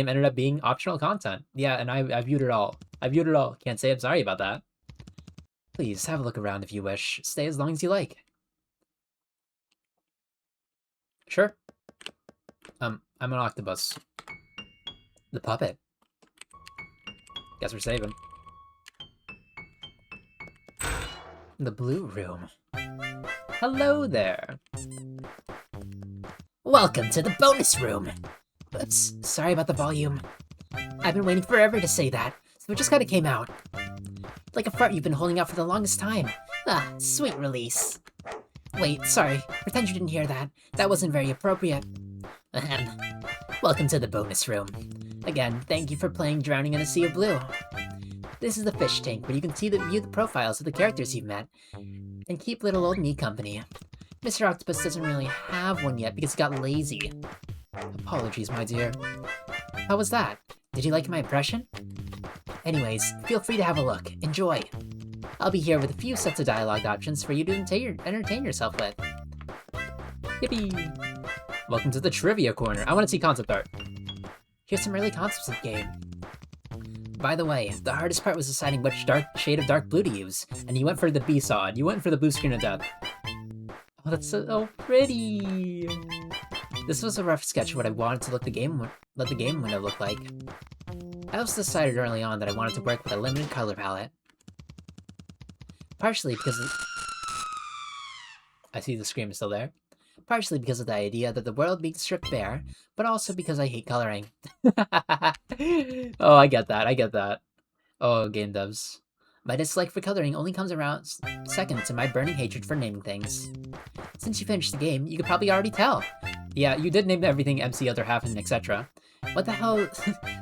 ended up being optional content. Yeah, and I viewed it all. I viewed it all. Can't say I'm sorry about that. Please, have a look around if you wish. Stay as long as you like. Sure. I'm an octopus. The puppet. Guess we're saving. The blue room. Hello there. Welcome to the bonus room. Oops, sorry about the volume. I've been waiting forever to say that, so it just kinda came out. Like a fart you've been holding out for the longest time. Ah, sweet release. Wait, sorry. Pretend you didn't hear that. That wasn't very appropriate. Ahem. Welcome to the bonus room. Again, thank you for playing Drowning in a Sea of Blue. This is the fish tank where you can view the profiles of the characters you've met and keep little old me company. Mr. Octopus doesn't really have one yet because he got lazy. Apologies, my dear. How was that? Did you like my impression? Anyways, feel free to have a look. Enjoy. I'll be here with a few sets of dialogue options for you to entertain yourself with. Yippee! Welcome to the Trivia Corner. I want to see concept art. Here's some early concepts of the game. By the way, the hardest part was deciding which shade of dark blue to use, and you went for the B-sod. You went for the blue screen of death. Oh, that's so pretty! This was a rough sketch of what I wanted to let the game window look like. I also decided early on that I wanted to work with a limited color palette. Partially because I see the scream is still there. Partially because of the idea that the world being stripped bare, but also because I hate coloring. Oh, I get that. Oh, game devs. My dislike for coloring only comes around second to my burning hatred for naming things. Since you finished the game, you could probably already tell. Yeah, you did name everything MC, other half, and etc. What the hell?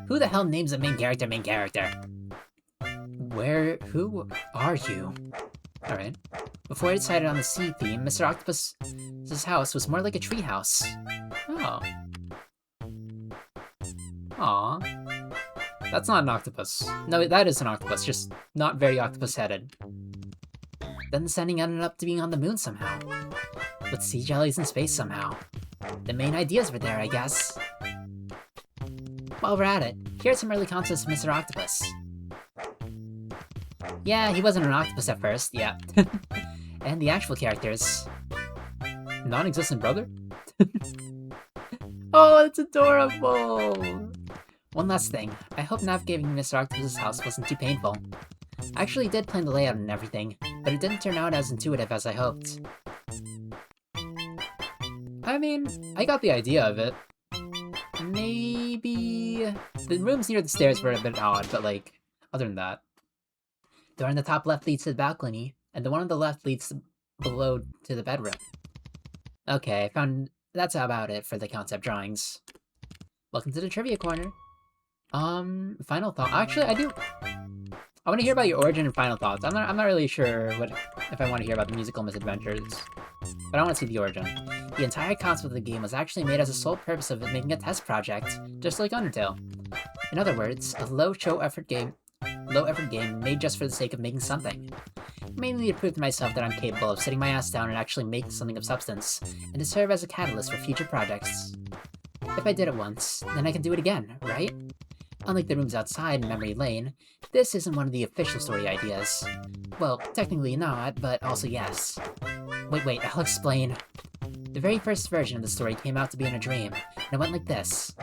Who the hell names a main character main character? Who are you? Alright. Before I decided on the sea theme, Mr. Octopus's house was more like a tree house. Oh. Aw. That's not an octopus. No, that is an octopus, just not very octopus-headed. Then the setting ended up to being on the moon somehow. With sea jellies in space somehow. The main ideas were there, I guess. While we're at it, here's some early concepts of Mr. Octopus. Yeah, he wasn't an octopus at first, yeah. And the actual characters. Non-existent brother? Oh, it's adorable! One last thing, I hope navigating Mr. Octopus's house wasn't too painful. I actually did plan the layout and everything, but it didn't turn out as intuitive as I hoped. I mean, I got the idea of it. Maybe... The rooms near the stairs were a bit odd, but like, other than that. The one on the top left leads to the balcony, and the one on the left leads below to the bedroom. Okay, that's about it for the concept drawings. Welcome to the Trivia Corner. Final thought. Actually, I want to hear about your origin and final thoughts. I'm not really sure if I want to hear about the musical misadventures, but I want to see the origin. The entire concept of the game was actually made as a sole purpose of it making a test project, just like Undertale. In other words, a low-effort game made just for the sake of making something. Mainly to prove to myself that I'm capable of sitting my ass down and actually making something of substance, and to serve as a catalyst for future projects. If I did it once, then I can do it again, right? Unlike the rooms outside in Memory Lane, this isn't one of the official story ideas. Well, technically not, but also yes. Wait, I'll explain. The very first version of the story came out to be in a dream, and it went like this.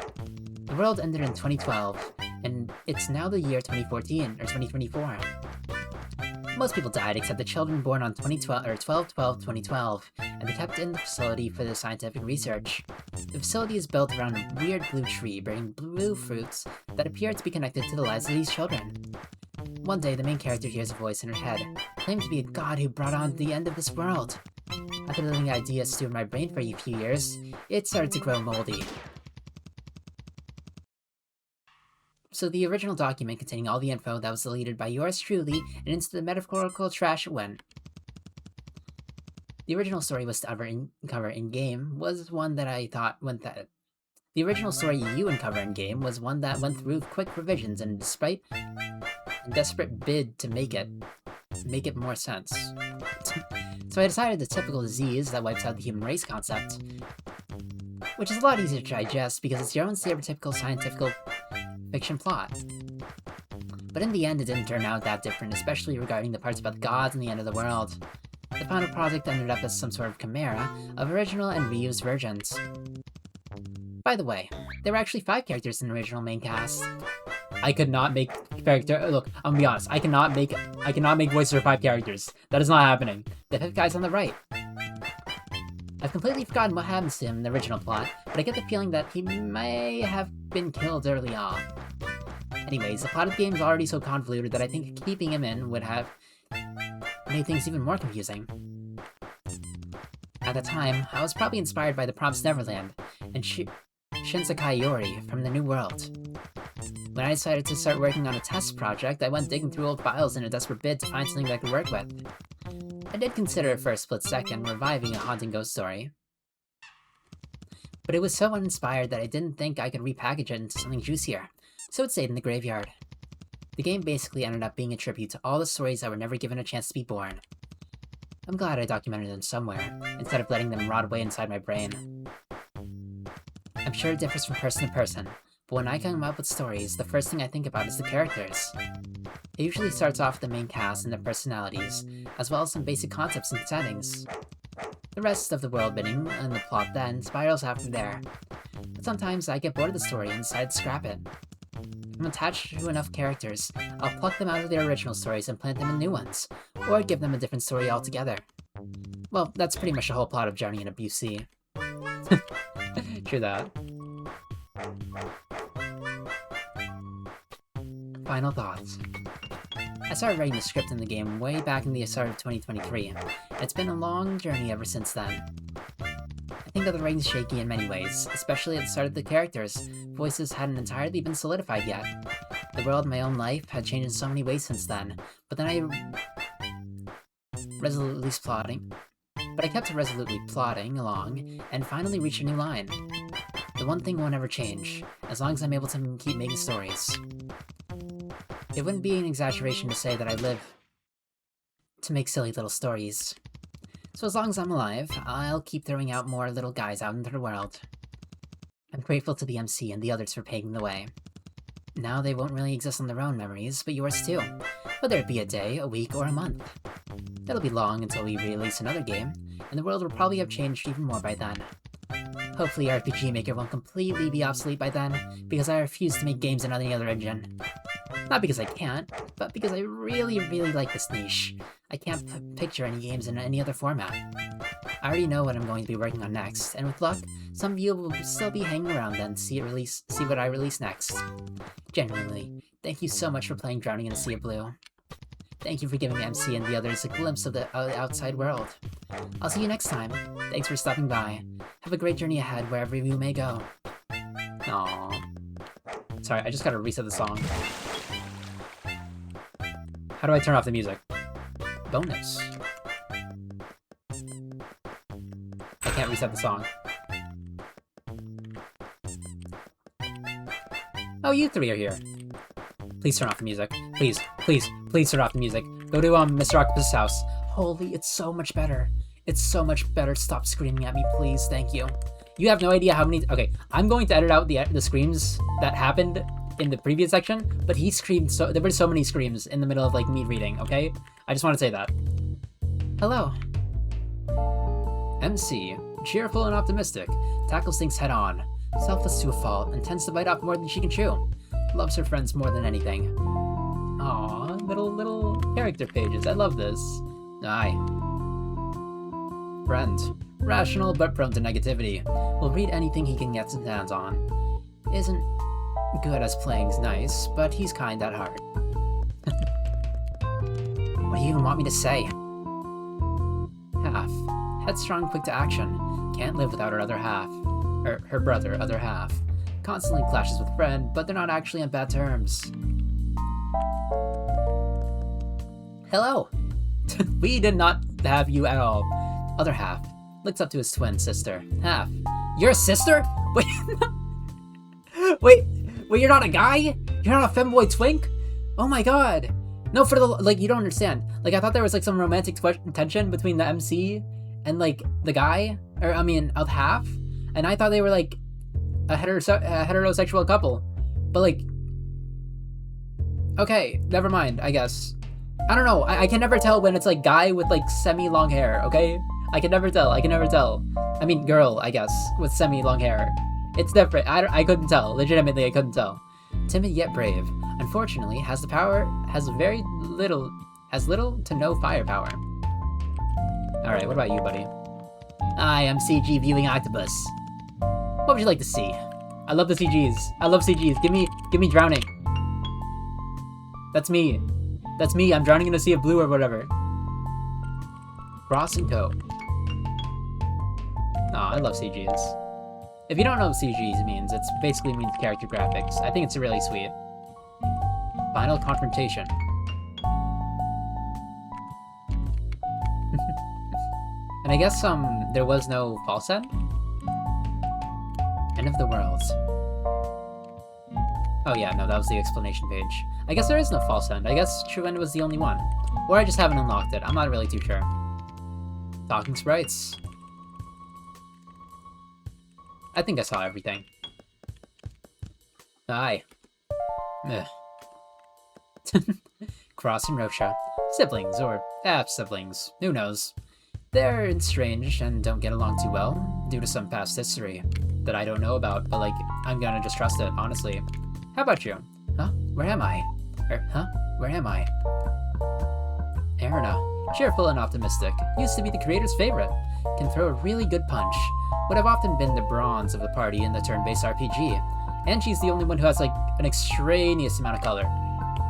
The world ended in 2012, and it's now the year 2014, or 2024. Most people died except the children born on 12/12/2012, and they kept in the facility for the scientific research. The facility is built around a weird blue tree bearing blue fruits that appear to be connected to the lives of these children. One day, the main character hears a voice in her head, claiming to be a god who brought on the end of this world. After letting the idea stew in my brain for a few years, it started to grow moldy. So the original document containing all the info that was deleted by yours truly and into the metaphorical trash it went. The original story was to cover in-game was one that I thought went that... The original story you uncover in-game was one that went through quick revisions and despite a desperate bid to make it more sense. So I decided the typical disease that wipes out the human race concept, which is a lot easier to digest because it's your own stereotypical scientific fiction plot. But in the end, it didn't turn out that different, especially regarding the parts about the gods and the end of the world. The final project ended up as some sort of chimera of original and reused versions. By the way, there were actually 5 characters in the original main cast. I could not make look, I'm gonna be honest, I cannot make voices for 5 characters. That is not happening. The 5th guy's on the right. I've completely forgotten what happens to him in the original plot, but I get the feeling that he may have been killed early on. Anyways, the plot of the game is already so convoluted that I think keeping him in would have made things even more confusing. At the time, I was probably inspired by the Promised Neverland and Shinsekai Yori from the New World. When I decided to start working on a test project, I went digging through old files in a desperate bid to find something that I could work with. I did consider for a split second reviving a haunting ghost story, but it was so uninspired that I didn't think I could repackage it into something juicier, so it stayed in the graveyard. The game basically ended up being a tribute to all the stories that were never given a chance to be born. I'm glad I documented them somewhere, instead of letting them rot away inside my brain. I'm sure it differs from person to person, but when I come up with stories, the first thing I think about is the characters. It usually starts off with the main cast and their personalities, as well as some basic concepts and settings. The rest of the world building and the plot then spirals out from there. But sometimes I get bored of the story and decide to scrap it. I'm attached to enough characters, I'll pluck them out of their original stories and plant them in new ones, or give them a different story altogether. Well, that's pretty much the whole plot of Journey in BC. True that. Final thoughts. I started writing the script in the game way back in the start of 2023, and it's been a long journey ever since then. I think that the writing's shaky in many ways, especially at the start of the characters. Voices hadn't entirely been solidified yet. The world and my own life had changed in so many ways since then, but then I kept resolutely plotting along, and finally reached a new line. The one thing won't ever change, as long as I'm able to keep making stories. It wouldn't be an exaggeration to say that I live to make silly little stories. So as long as I'm alive, I'll keep throwing out more little guys out into the world. I'm grateful to the MC and the others for paving the way. Now they won't really exist on their own memories, but yours too. Whether it be a day, a week, or a month. It'll be long until we release another game, and the world will probably have changed even more by then. Hopefully RPG Maker won't completely be obsolete by then, because I refuse to make games in any other engine. Not because I can't, but because I really like this niche. I can't picture any games in any other format. I already know what I'm going to be working on next, and with luck, some of you will still be hanging around then to see what I release next. Genuinely, thank you so much for playing Drowning in a Sea of Blue. Thank you for giving MC and the others a glimpse of the outside world. I'll see you next time. Thanks for stopping by. Have a great journey ahead wherever you may go. Aww. Sorry, I just gotta reset the song. How do I turn off the music? Bonus. I can't reset the song. Oh, you three are here. Please turn off the music. Please turn off the music. Go to Mr. Octopus' house. Holy, it's so much better. It's so much better. Stop screaming at me, please. Thank you. You have no idea how many... Okay, I'm going to edit out the screams that happened in the previous section, but he screamed so... There were so many screams in the middle of, like, me reading, okay? I just want to say that. Hello. MC, cheerful and optimistic, tackles things head on, selfless to a fault, and tends to bite off more than she can chew. Loves her friends more than anything. Aww, little character pages. I love this. Aye. Friend. Rational but prone to negativity. Will read anything he can get his hands on. Isn't good as playing's nice, but he's kind at heart. What do you even want me to say? Half. Headstrong, quick to action. Can't live without her other half. Her brother, other half. Constantly clashes with friend, but they're not actually on bad terms. Hello! We did not have you at all. Other half. Looks up to his twin sister. Half. You're a sister? Wait, wait, you're not a guy? You're not a femboy twink? Oh my god. No, for the, like, you don't understand. Like, I thought there was, like, some romantic tension between the MC and, like, the guy, or, I mean, of half, and I thought they were, like, a heterosexual couple, but, like, okay, never mind, I guess. I don't know, I can never tell when it's, like, guy with, like, semi-long hair, okay? I can never tell. I mean, girl, I guess, with semi-long hair. It's different. I couldn't tell. Legitimately, I couldn't tell. Timid yet brave. Unfortunately, has little to no firepower. Alright, what about you, buddy? I am CG viewing octopus. What would you like to see? I love the CGs. I love CGs. Give me drowning. That's me. That's me. I'm drowning in a sea of blue or whatever. Cross and Co. Aw, I love CGs. If you don't know what CGs means, it basically means character graphics. I think it's really sweet. Final confrontation. And I guess, there was no false end? End of the world. Oh yeah, no, that was the explanation page. I guess there is no false end. I guess true end was the only one. Or I just haven't unlocked it. I'm not really too sure. Talking sprites. I think I saw everything. Aye. Ugh. Cross and Rosha. Siblings, or half-siblings. Who knows? They're estranged and don't get along too well, due to some past history that I don't know about, but, like, I'm gonna just trust it, honestly. How about you? Huh? Where am I? Where am I? Erina. Cheerful and optimistic. Used to be the creator's favorite. Can throw a really good punch. Would have often been the bronze of the party in the turn-based RPG. And she's the only one who has, like, an extraneous amount of color.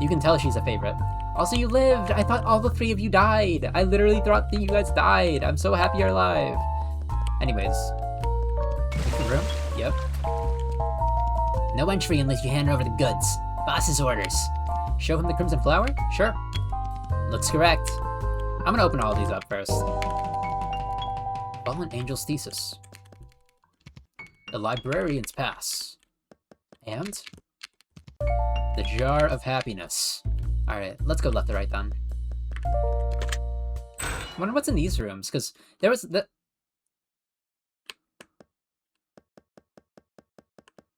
You can tell she's a favorite. Also, you lived! I thought all the three of you died! I literally thought that you guys died! I'm so happy you're alive! Anyways. Room? Yep. No entry unless you hand over the goods. Boss's orders. Show him the Crimson Flower? Sure. Looks correct. I'm gonna open all of these up first. Fallen Angel's Thesis. The Librarian's Pass. And the Jar of Happiness. Alright, let's go left to right then. I wonder what's in these rooms, because there was the...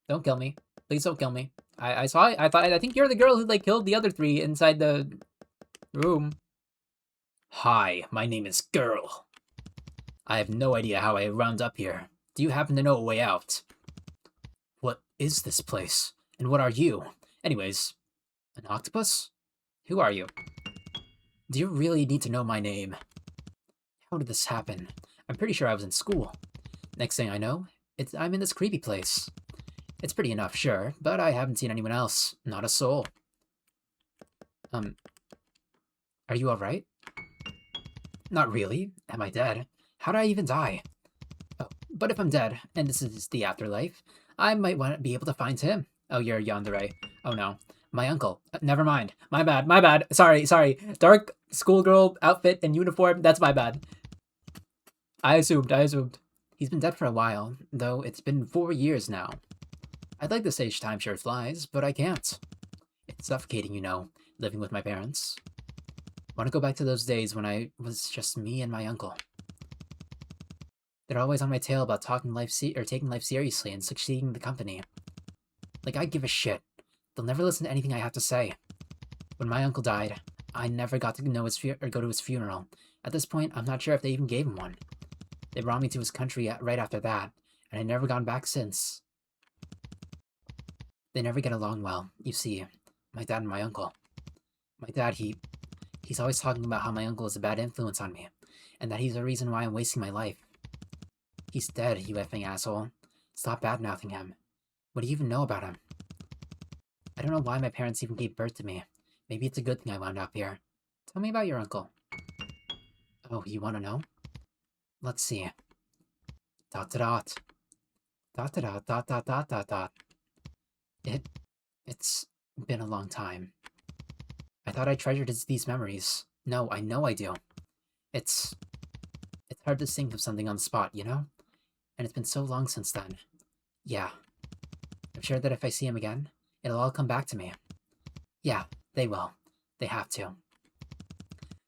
Don't kill me. Please don't kill me. I think you're the girl who, like, killed the other three inside the room. Hi, my name is Girl. I have no idea how I wound up here. Do you happen to know a way out? What is this place? And what are you? Anyways, an octopus? Who are you? Do you really need to know my name? How did this happen? I'm pretty sure I was in school. Next thing I know, I'm in this creepy place. It's pretty enough, sure, but I haven't seen anyone else. Not a soul. Are you alright? Not really. Am I dead? How did I even die? Oh, but if I'm dead, and this is the afterlife, I might want to be able to find him. Oh, you're yandere. Oh no. My uncle. Never mind. My bad. My bad. Sorry. Dark schoolgirl outfit and uniform. That's my bad. I assumed. He's been dead for a while, though it's been 4 years now. I'd like to say time sure flies, but I can't. It's suffocating, you know, living with my parents. Want to go back to those days when I was just me and my uncle. They're always on my tail about taking life seriously and succeeding the company. Like, I give a shit. They'll never listen to anything I have to say. When my uncle died, I never got to know go to his funeral. At this point, I'm not sure if they even gave him one. They brought me to his country right after that, and I've never gone back since. They never get along well. You see, my dad and my uncle. My dad, he's always talking about how my uncle is a bad influence on me, and that he's the reason why I'm wasting my life. He's dead, you effing asshole. Stop bad-mouthing him. What do you even know about him? I don't know why my parents even gave birth to me. Maybe it's a good thing I wound up here. Tell me about your uncle. Oh, you want to know? Let's see. ... It's been a long time. I thought I treasured these memories. No, I know I do. It's hard to think of something on the spot, you know? And it's been so long since then. Yeah. I'm sure that if I see him again, it'll all come back to me. Yeah, they will. They have to.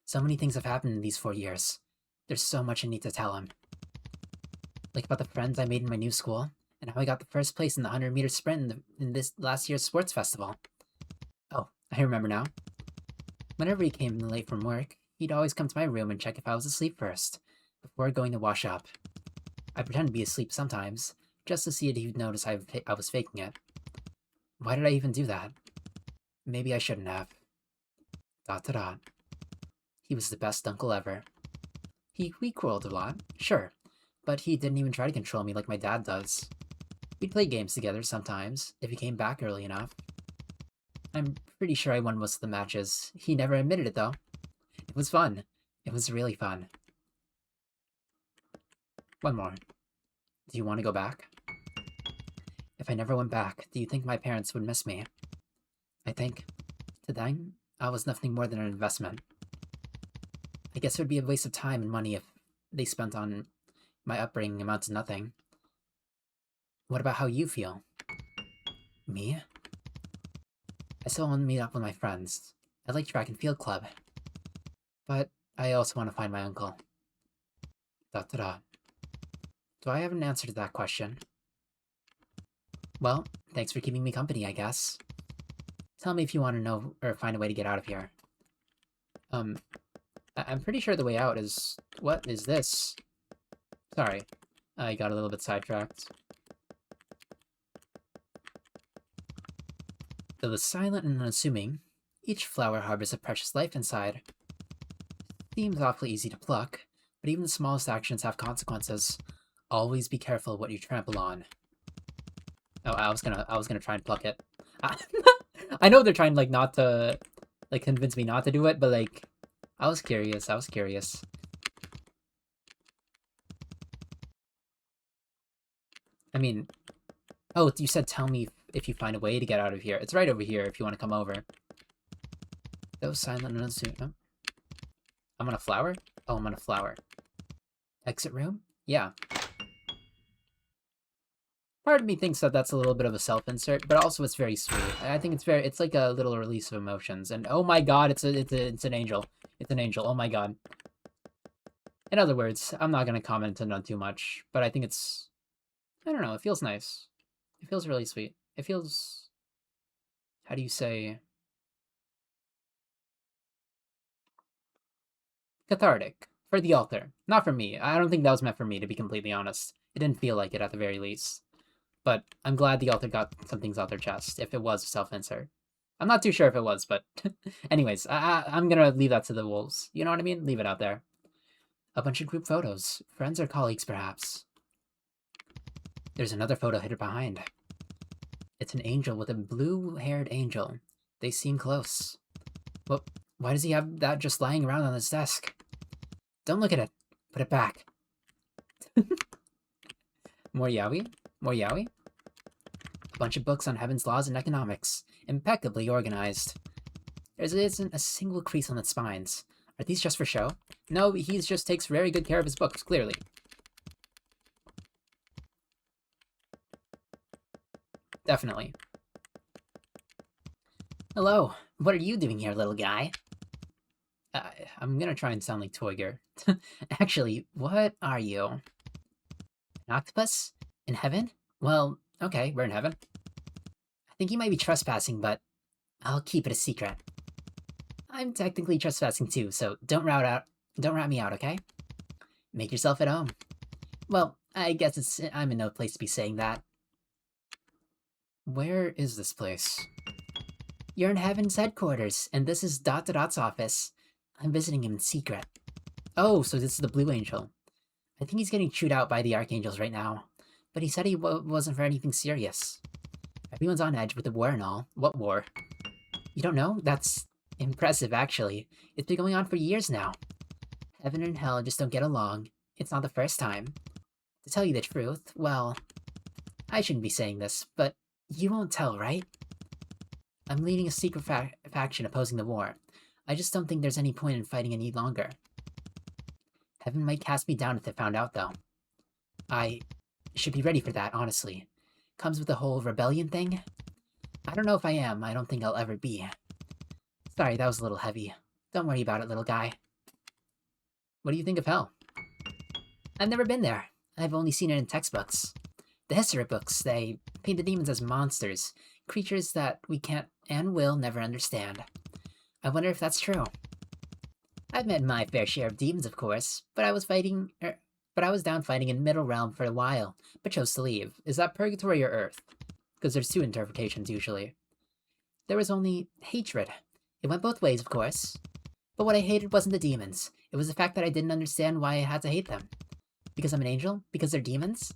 So many things have happened in these 4 years. There's so much I need to tell him. Like about the friends I made in my new school, and how I got the first place in the 100-meter sprint in this last year's sports festival. Oh, I remember now. Whenever he came in late from work, he'd always come to my room and check if I was asleep first, before going to wash up. I'd pretend to be asleep sometimes, just to see if he'd notice I was faking it. Why did I even do that? Maybe I shouldn't have. ... He was the best uncle ever. We quarreled a lot, sure, but he didn't even try to control me like my dad does. We'd play games together sometimes, if he came back early enough. I'm pretty sure I won most of the matches. He never admitted it, though. It was fun. It was really fun. One more. Do you want to go back? If I never went back, do you think my parents would miss me? I think, to them, I was nothing more than an investment. I guess it would be a waste of time and money if they spent on my upbringing amount to nothing. What about how you feel? Me? I still want to meet up with my friends. I like track and field club. But I also want to find my uncle. Dot dot dot. Do I have an answer to that question? Well, thanks for keeping me company, I guess. Tell me if you want to know or find a way to get out of here. I'm pretty sure the way out is... What is this? Sorry, I got a little bit sidetracked. Though it's silent and unassuming, each flower harbors a precious life inside. Seems awfully easy to pluck, but even the smallest actions have consequences. Always be careful what you trample on. Oh, I was gonna try and pluck it. I know they're trying, like, not to, like, convince me not to do it, but, like, I was curious. I mean, oh, you said tell me if you find a way to get out of here. It's right over here if you want to come over. Those silent and unassuming. Oh. I'm on a flower? Oh, I'm on a flower. Exit room? Yeah. Part of me thinks that that's a little bit of a self-insert, but also it's very sweet. I think it's like a little release of emotions. And oh my god, it's an angel. It's an angel. Oh my god. In other words, I'm not gonna comment on too much, but I think it's, I don't know, it feels nice. It feels really sweet. It feels, how do you say, cathartic. For the author. Not for me. I don't think that was meant for me, to be completely honest. It didn't feel like it at the very least. But I'm glad the author got some things off their chest, if it was a self-insert. I'm not too sure if it was, but anyways, I'm gonna leave that to the wolves. You know what I mean? Leave it out there. A bunch of group photos. Friends or colleagues, perhaps. There's another photo hidden behind. It's an angel with a blue-haired angel. They seem close. Well, why does he have that just lying around on his desk? Don't look at it. Put it back. More yaoi? More yaoi? A bunch of books on heaven's laws and economics. Impeccably organized. There isn't a single crease on its spines. Are these just for show? No, he just takes very good care of his books, clearly. Definitely. Hello. What are you doing here, little guy? I'm gonna try and sound like Toiger. Actually, what are you? An octopus? In heaven? Well, okay, we're in heaven. I think you might be trespassing, but I'll keep it a secret. I'm technically trespassing too, so don't rat me out, okay? Make yourself at home. Well, I guess I'm in no place to be saying that. Where is this place? You're in Heaven's headquarters, and this is Dot to Dot's office. I'm visiting him in secret. Oh, so this is the Blue Angel. I think he's getting chewed out by the Archangels right now. But he said he wasn't for anything serious. Everyone's on edge with the war and all. What war? You don't know? That's impressive, actually. It's been going on for years now. Heaven and hell just don't get along. It's not the first time. To tell you the truth, well, I shouldn't be saying this, but you won't tell, right? I'm leading a secret faction opposing the war. I just don't think there's any point in fighting any longer. Heaven might cast me down if they found out, though. I should be ready for that, honestly. Comes with the whole rebellion thing. I don't know if I am. I don't think I'll ever be. Sorry, that was a little heavy. Don't worry about it, little guy. What do you think of hell? I've never been there. I've only seen it in textbooks. The history books, they paint the demons as monsters, creatures that we can't and will never understand. I wonder if that's true. I've met my fair share of demons, of course, but I was down fighting in Middle Realm for a while, but chose to leave. Is that Purgatory or Earth? Because there's two interpretations usually. There was only hatred. It went both ways, of course. But what I hated wasn't the demons. It was the fact that I didn't understand why I had to hate them. Because I'm an angel? Because they're demons?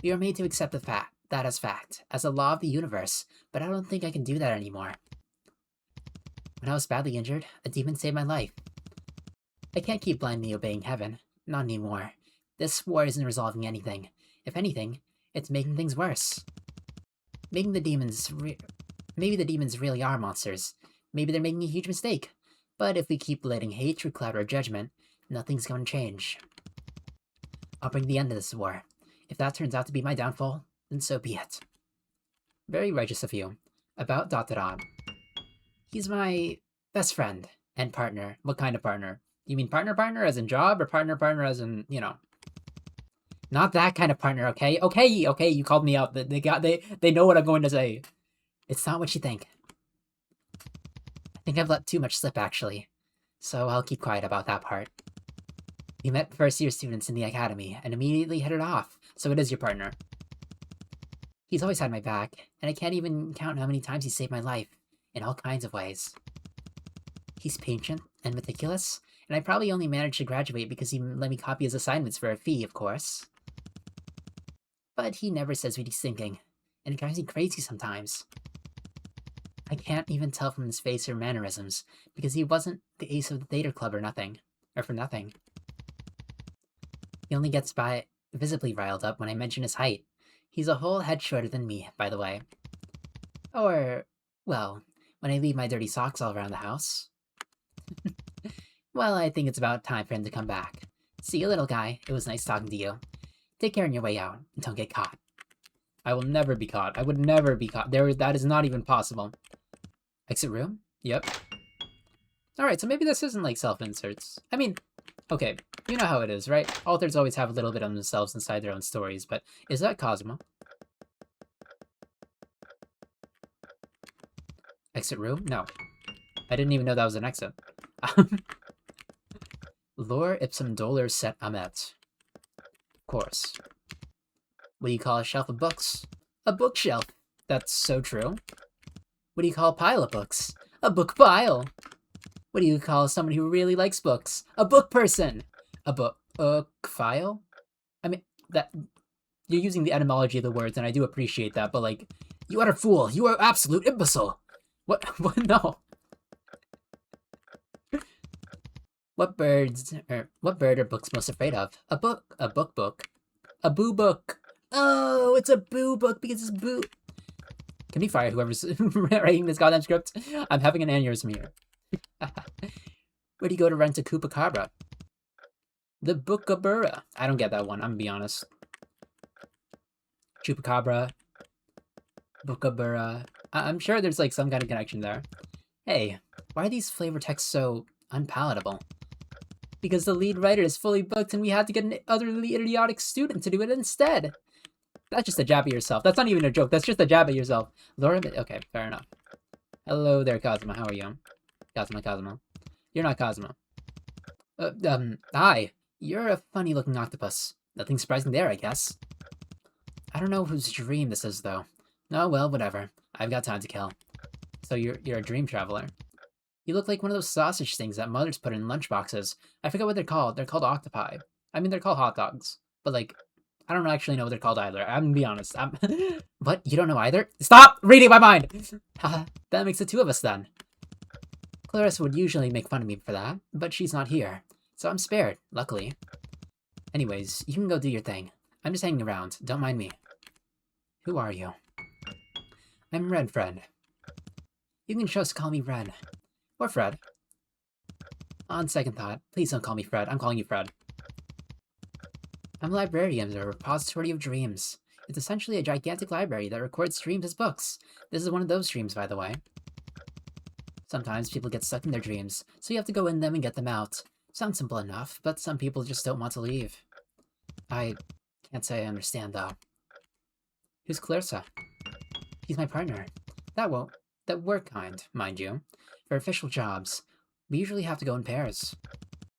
We are made to accept that as fact, as a law of the universe, but I don't think I can do that anymore. When I was badly injured, a demon saved my life. I can't keep blindly obeying heaven. Not anymore. This war isn't resolving anything. If anything, it's making things worse. Maybe the demons really are monsters. Maybe they're making a huge mistake. But if we keep letting hatred cloud our judgment, nothing's going to change. I'll bring the end to this war. If that turns out to be my downfall, then so be it. Very righteous of you. About ... He's my best friend and partner. What kind of partner? You mean partner as in job, or partner as in, you know? Not that kind of partner, okay? Okay, you called me out. They know what I'm going to say. It's not what you think. I think I've let too much slip, actually. So I'll keep quiet about that part. We met first-year students in the academy and immediately hit it off, so it is your partner. He's always had my back, and I can't even count how many times he saved my life, in all kinds of ways. He's patient and meticulous, and I probably only managed to graduate because he let me copy his assignments for a fee, of course. But he never says what he's thinking, and it drives me crazy sometimes. I can't even tell from his face or mannerisms, because he wasn't the ace of the theater club or nothing. Or for nothing. He only gets visibly riled up when I mention his height. He's a whole head shorter than me, by the way. Or, well, when I leave my dirty socks all around the house. Well, I think it's about time for him to come back. See you, little guy. It was nice talking to you. Take care on your way out, and don't get caught. I will never be caught. I would never be caught. That is not even possible. Exit room? Yep. Alright, so maybe this isn't like self-inserts. I mean, okay, you know how it is, right? Authors always have a little bit of themselves inside their own stories, but is that Cosmo? Exit room? No. I didn't even know that was an exit. Lore ipsum dolor set amet. Of course. What do you call a shelf of books? A bookshelf. That's so true. What do you call a pile of books? A book pile. What do you call someone who really likes books? A book person. A book file? I mean, that you're using the etymology of the words, and I do appreciate that, but like, you utter fool. You are absolute imbecile. What? No. What bird are books most afraid of? A book. A book. A boo book. Oh, it's a boo book because it's boo. Can we fire whoever's writing this goddamn script? I'm having an aneurysm here. Where do you go to rent a Chupacabra? The Bookabura. I don't get that one, I'm gonna be honest. Chupacabra. Bookabura. I'm sure there's like some kind of connection there. Hey, why are these flavor texts so unpalatable? Because the lead writer is fully booked and we had to get an utterly idiotic student to do it instead. That's just a jab at yourself. That's not even a joke. That's just a jab at yourself. Laura, okay, fair enough. Hello there, Cosmo. How are you? Cosmo. You're not Cosmo. Hi. You're a funny-looking octopus. Nothing surprising there, I guess. I don't know whose dream this is, though. Oh, well, whatever. I've got time to kill. So you're a dream traveler. You look like one of those sausage things that mothers put in lunchboxes. I forget what they're called. They're called octopi. I mean, they're called hot dogs. But, like, I don't actually know what they're called either. I'm gonna be honest. What? You don't know either? Stop reading my mind! That makes the two of us, then. Clarissa would usually make fun of me for that, but she's not here. So I'm spared, luckily. Anyways, you can go do your thing. I'm just hanging around. Don't mind me. Who are you? I'm Red Fred. You can just call me Red. Or Fred. On second thought, please don't call me Fred. I'm calling you Fred. I'm a librarian at a repository of dreams. It's essentially a gigantic library that records dreams as books. This is one of those dreams, by the way. Sometimes people get stuck in their dreams, so you have to go in them and get them out. Sounds simple enough, but some people just don't want to leave. I can't say I understand, though. Who's Clarissa? He's my partner. That work kind, mind you. For official jobs, we usually have to go in pairs.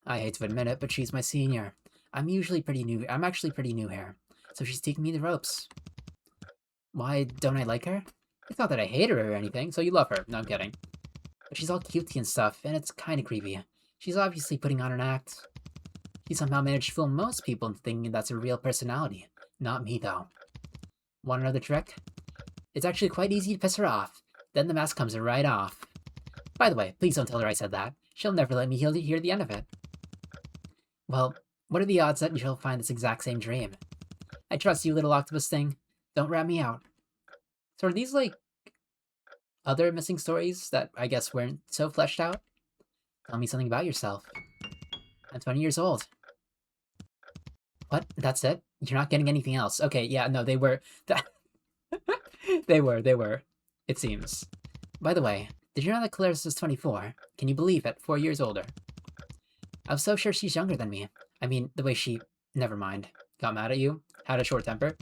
I hate to admit it, but she's my senior. I'm actually pretty new here, so she's teaching me the ropes. Why don't I like her? It's not that I hate her or anything, so you love her. No, I'm kidding. But she's all cutesy and stuff, and it's kinda creepy. She's obviously putting on an act. She somehow managed to fool most people into thinking that's her real personality. Not me, though. Want another trick? It's actually quite easy to piss her off. Then the mask comes right off. By the way, please don't tell her I said that. She'll never let me hear the end of it. Well, what are the odds that you'll find this exact same dream? I trust you, little octopus thing. Don't rat me out. So are these, like, other missing stories that I guess weren't so fleshed out? Tell me something about yourself. I'm 20 years old. What? That's it? You're not getting anything else. Okay, yeah, no, they were. They were. It seems. By the way, Did you know that Clarice is 24? Can you believe it? 4 years older. I was so sure she's younger than me. I mean, the way she... Never mind. Got mad at you? Had a short temper?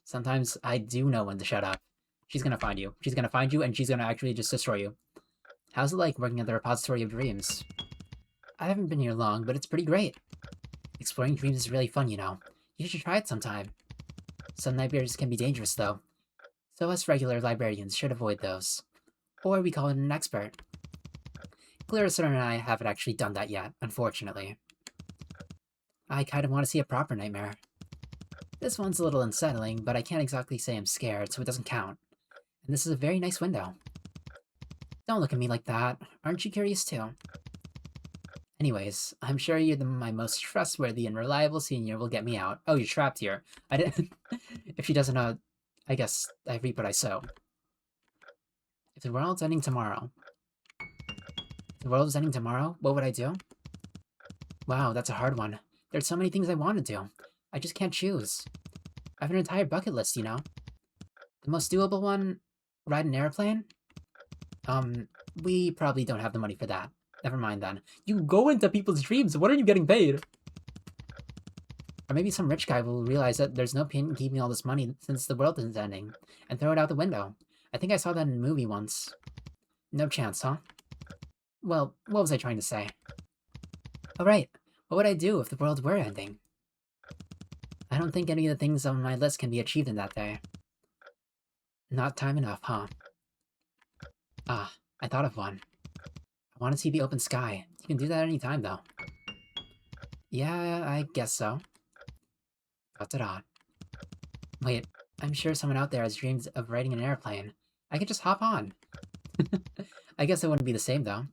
Sometimes I do know when to shut up. She's gonna find you. She's gonna find you, and she's gonna actually just destroy you. How's it like working at the repository of dreams? I haven't been here long, but it's pretty great. Exploring dreams is really fun, you know. You should try it sometime. Some nightmares can be dangerous, though. So us regular librarians should avoid those. Or we call in an expert. Clarissa and I haven't actually done that yet, unfortunately. I kind of want to see a proper nightmare. This one's a little unsettling, but I can't exactly say I'm scared, so it doesn't count. And this is a very nice window. Don't look at me like that. Aren't you curious too? Anyways, I'm sure my most trustworthy and reliable senior will get me out. Oh, you're trapped here. I didn't... If she doesn't know, I guess I reap what I sow. If the world's ending tomorrow... If the world was ending tomorrow, what would I do? Wow, that's a hard one. There's so many things I want to do. I just can't choose. I have an entire bucket list, you know? The most doable one? Ride an airplane? We probably don't have the money for that. Never mind then. You go into people's dreams, what are you getting paid? Or maybe some rich guy will realize that there's no point in keeping all this money since the world isn't ending, and throw it out the window. I think I saw that in a movie once. No chance, huh? Well, what was I trying to say? Oh right, what would I do if the world were ending? I don't think any of the things on my list can be achieved in that day. Not time enough, huh? Ah, I thought of one. I want to see the open sky. You can do that any time, though. Yeah, I guess so. Da-da-da. Wait, I'm sure someone out there has dreams of riding an airplane. I could just hop on. I guess it wouldn't be the same, though.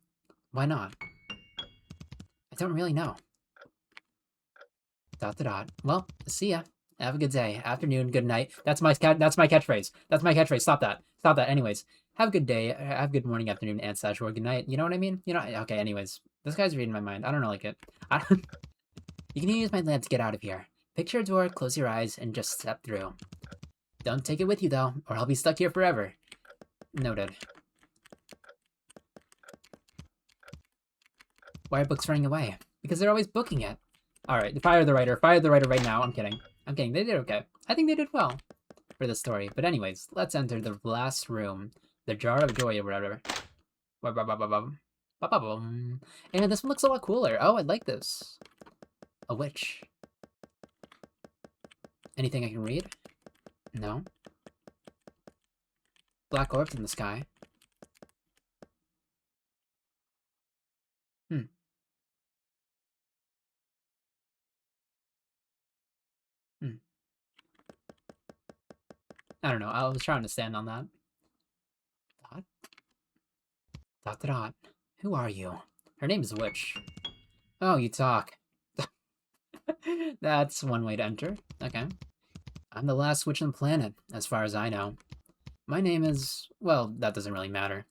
Why not? I don't really know. Da-da-da. Well, see ya. Have a good day, afternoon, good night. That's my catchphrase. That's my catchphrase. Stop that. Stop that. Anyways, have a good day, have a good morning, afternoon, and slash or good night. You know what I mean? You know. Okay. Anyways, this guy's reading my mind. I don't like it. You can use my lamp to get out of here. Picture a door, close your eyes, and just step through. Don't take it with you though, or I'll be stuck here forever. Noted. Why are books running away? Because they're always booking it. Alright, fire the writer. Fire the writer right now. I'm kidding. I'm kidding. They did okay. I think they did well for the story. But anyways, let's enter the last room. The Jar of Joy or whatever. And this one looks a lot cooler. Oh, I like this. A witch. Anything I can read? No. Black orbs in the sky. Hmm. Hmm. I don't know. I was trying to stand on that. Dot? Dot dot. Who are you? Her name is Witch. Oh, you talk. That's one way to enter. Okay. I'm the last witch on the planet, as far as I know. My name is... well, that doesn't really matter.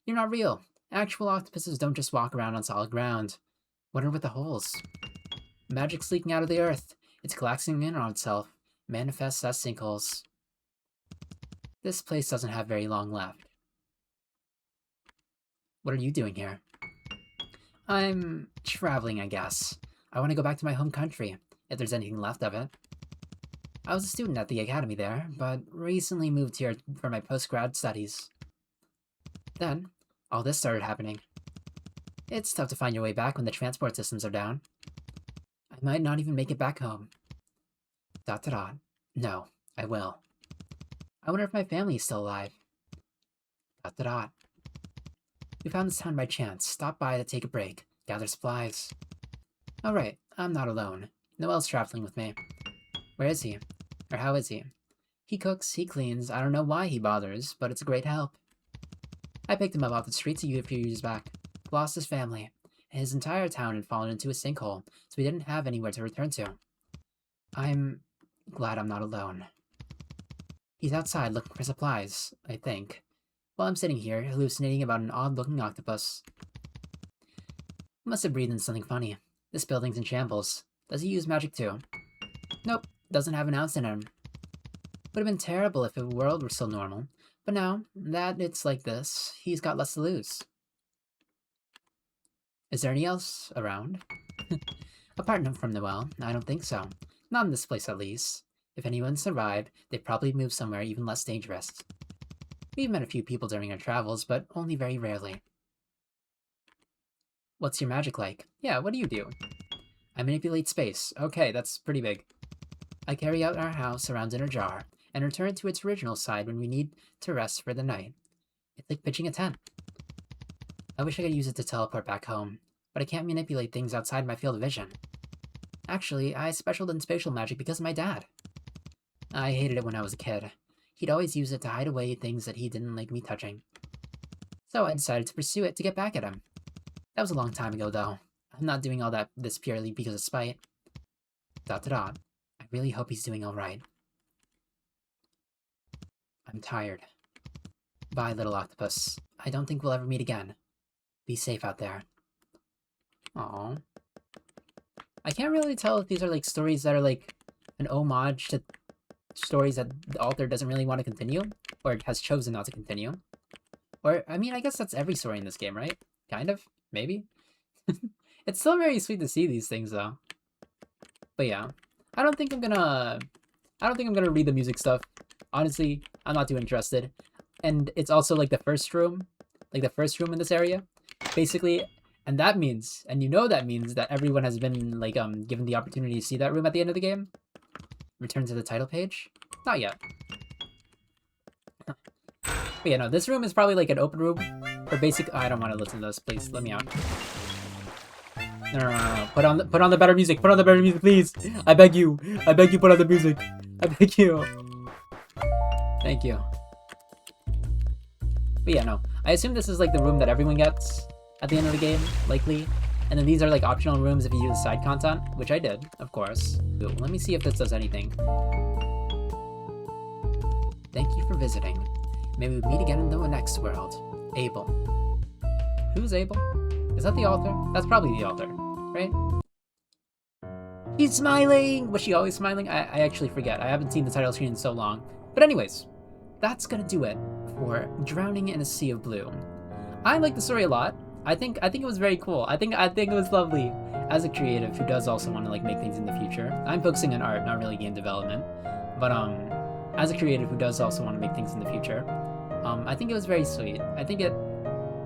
You're not real. Actual octopuses don't just walk around on solid ground. What are with the holes? Magic's leaking out of the earth. It's collapsing in on itself. Manifests as sinkholes. This place doesn't have very long left. What are you doing here? I'm traveling, I guess. I want to go back to my home country, if there's anything left of it. I was a student at the academy there, but recently moved here for my post-grad studies. Then, all this started happening. It's tough to find your way back when the transport systems are down. I might not even make it back home. Dot dot dot. No, I will. I wonder if my family is still alive. Dot dot dot. We found this town by chance. Stopped by to take a break, gather supplies. Oh right, I'm not alone. Noel's traveling with me. Where is he? Or how is he? He cooks, he cleans, I don't know why he bothers, but it's a great help. I picked him up off the streets a few years back. Lost his family. His entire town had fallen into a sinkhole, so he didn't have anywhere to return to. I'm glad I'm not alone. He's outside looking for supplies, I think. While I'm sitting here, hallucinating about an odd-looking octopus. Must have breathed in something funny. This building's in shambles. Does he use magic too? Nope, doesn't have an ounce in him. Would have been terrible if the world were still normal. But now that it's like this, he's got less to lose. Is there any else around? Apart from Noelle, I don't think so. Not in this place, at least. If anyone survived, they'd probably move somewhere even less dangerous. We've met a few people during our travels, but only very rarely. What's your magic like? Yeah, what do you do? I manipulate space. Okay, that's pretty big. I carry out our house around in a jar, and return it to its original side when we need to rest for the night. It's like pitching a tent. I wish I could use it to teleport back home, but I can't manipulate things outside my field of vision. Actually, I specialed in spatial magic because of my dad. I hated it when I was a kid. He'd always use it to hide away things that he didn't like me touching. So I decided to pursue it to get back at him. That was a long time ago, though. I'm not doing all this purely because of spite. ... I really hope he's doing alright. I'm tired. Bye, little octopus. I don't think we'll ever meet again. Be safe out there. Aww. I can't really tell if these are like stories that are like an homage to stories that the author doesn't really want to continue, or has chosen not to continue. Or, I mean, I guess that's every story in this game, right? Kind of? Maybe? It's still very sweet to see these things, though. But yeah. I don't think I'm gonna read the music stuff. Honestly, I'm not too interested. And it's also like the first room. Like the first room in this area. Basically, and that means, and you know that means that everyone has been like given the opportunity to see that room at the end of the game. Return to the title page? Not yet. But yeah, no, this room is probably like an open room. Or basic. I don't want to listen to this, please. Let me out. No. Put on the better music. Put on the better music, please. I beg you. I beg you, put on the music. I beg you. Thank you. But yeah, no. I assume this is like the room that everyone gets at the end of the game, likely. And then these are like optional rooms if you do the side content, which I did, of course. Ooh, let me see if this does anything. Thank you for visiting. May we meet again in the next world. Abel. Who's Abel? Is that the author? That's probably the author, right? He's smiling! Was she always smiling? I actually forget. I haven't seen the title screen in so long. But anyways, that's gonna do it for Drowning in a Sea of Blue. I like the story a lot. I think it was very cool. I think it was lovely. As a creative who does also want to like make things in the future. I'm focusing on art, not really game development. But as a creative who does also want to make things in the future, I think it was very sweet. I think it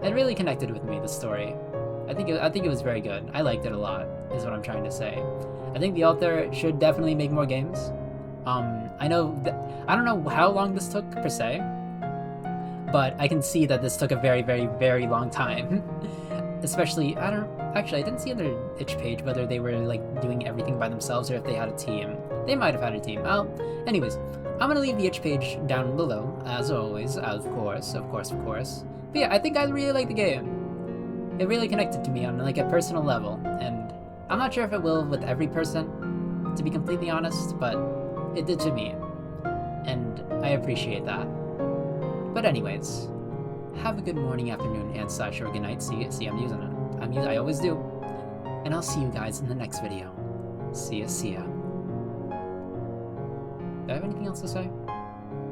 really connected with me, the story. I think it was very good. I liked it a lot, is what I'm trying to say. I think the author should definitely make more games. I don't know how long this took per se, but I can see that this took a very, very, very long time. Especially, I didn't see on their itch page whether they were like doing everything by themselves or if they had a team. They might have had a team. Anyways, I'm gonna leave the itch page down below, as always, of course. But yeah, I think I really like the game. It really connected to me on like a personal level, and I'm not sure if it will with every person, to be completely honest, but it did to me, and I appreciate that. But anyways, have a good morning, afternoon, and / or good night. See, I'm using it. I always do. And I'll see you guys in the next video. See ya. Do I have anything else to say?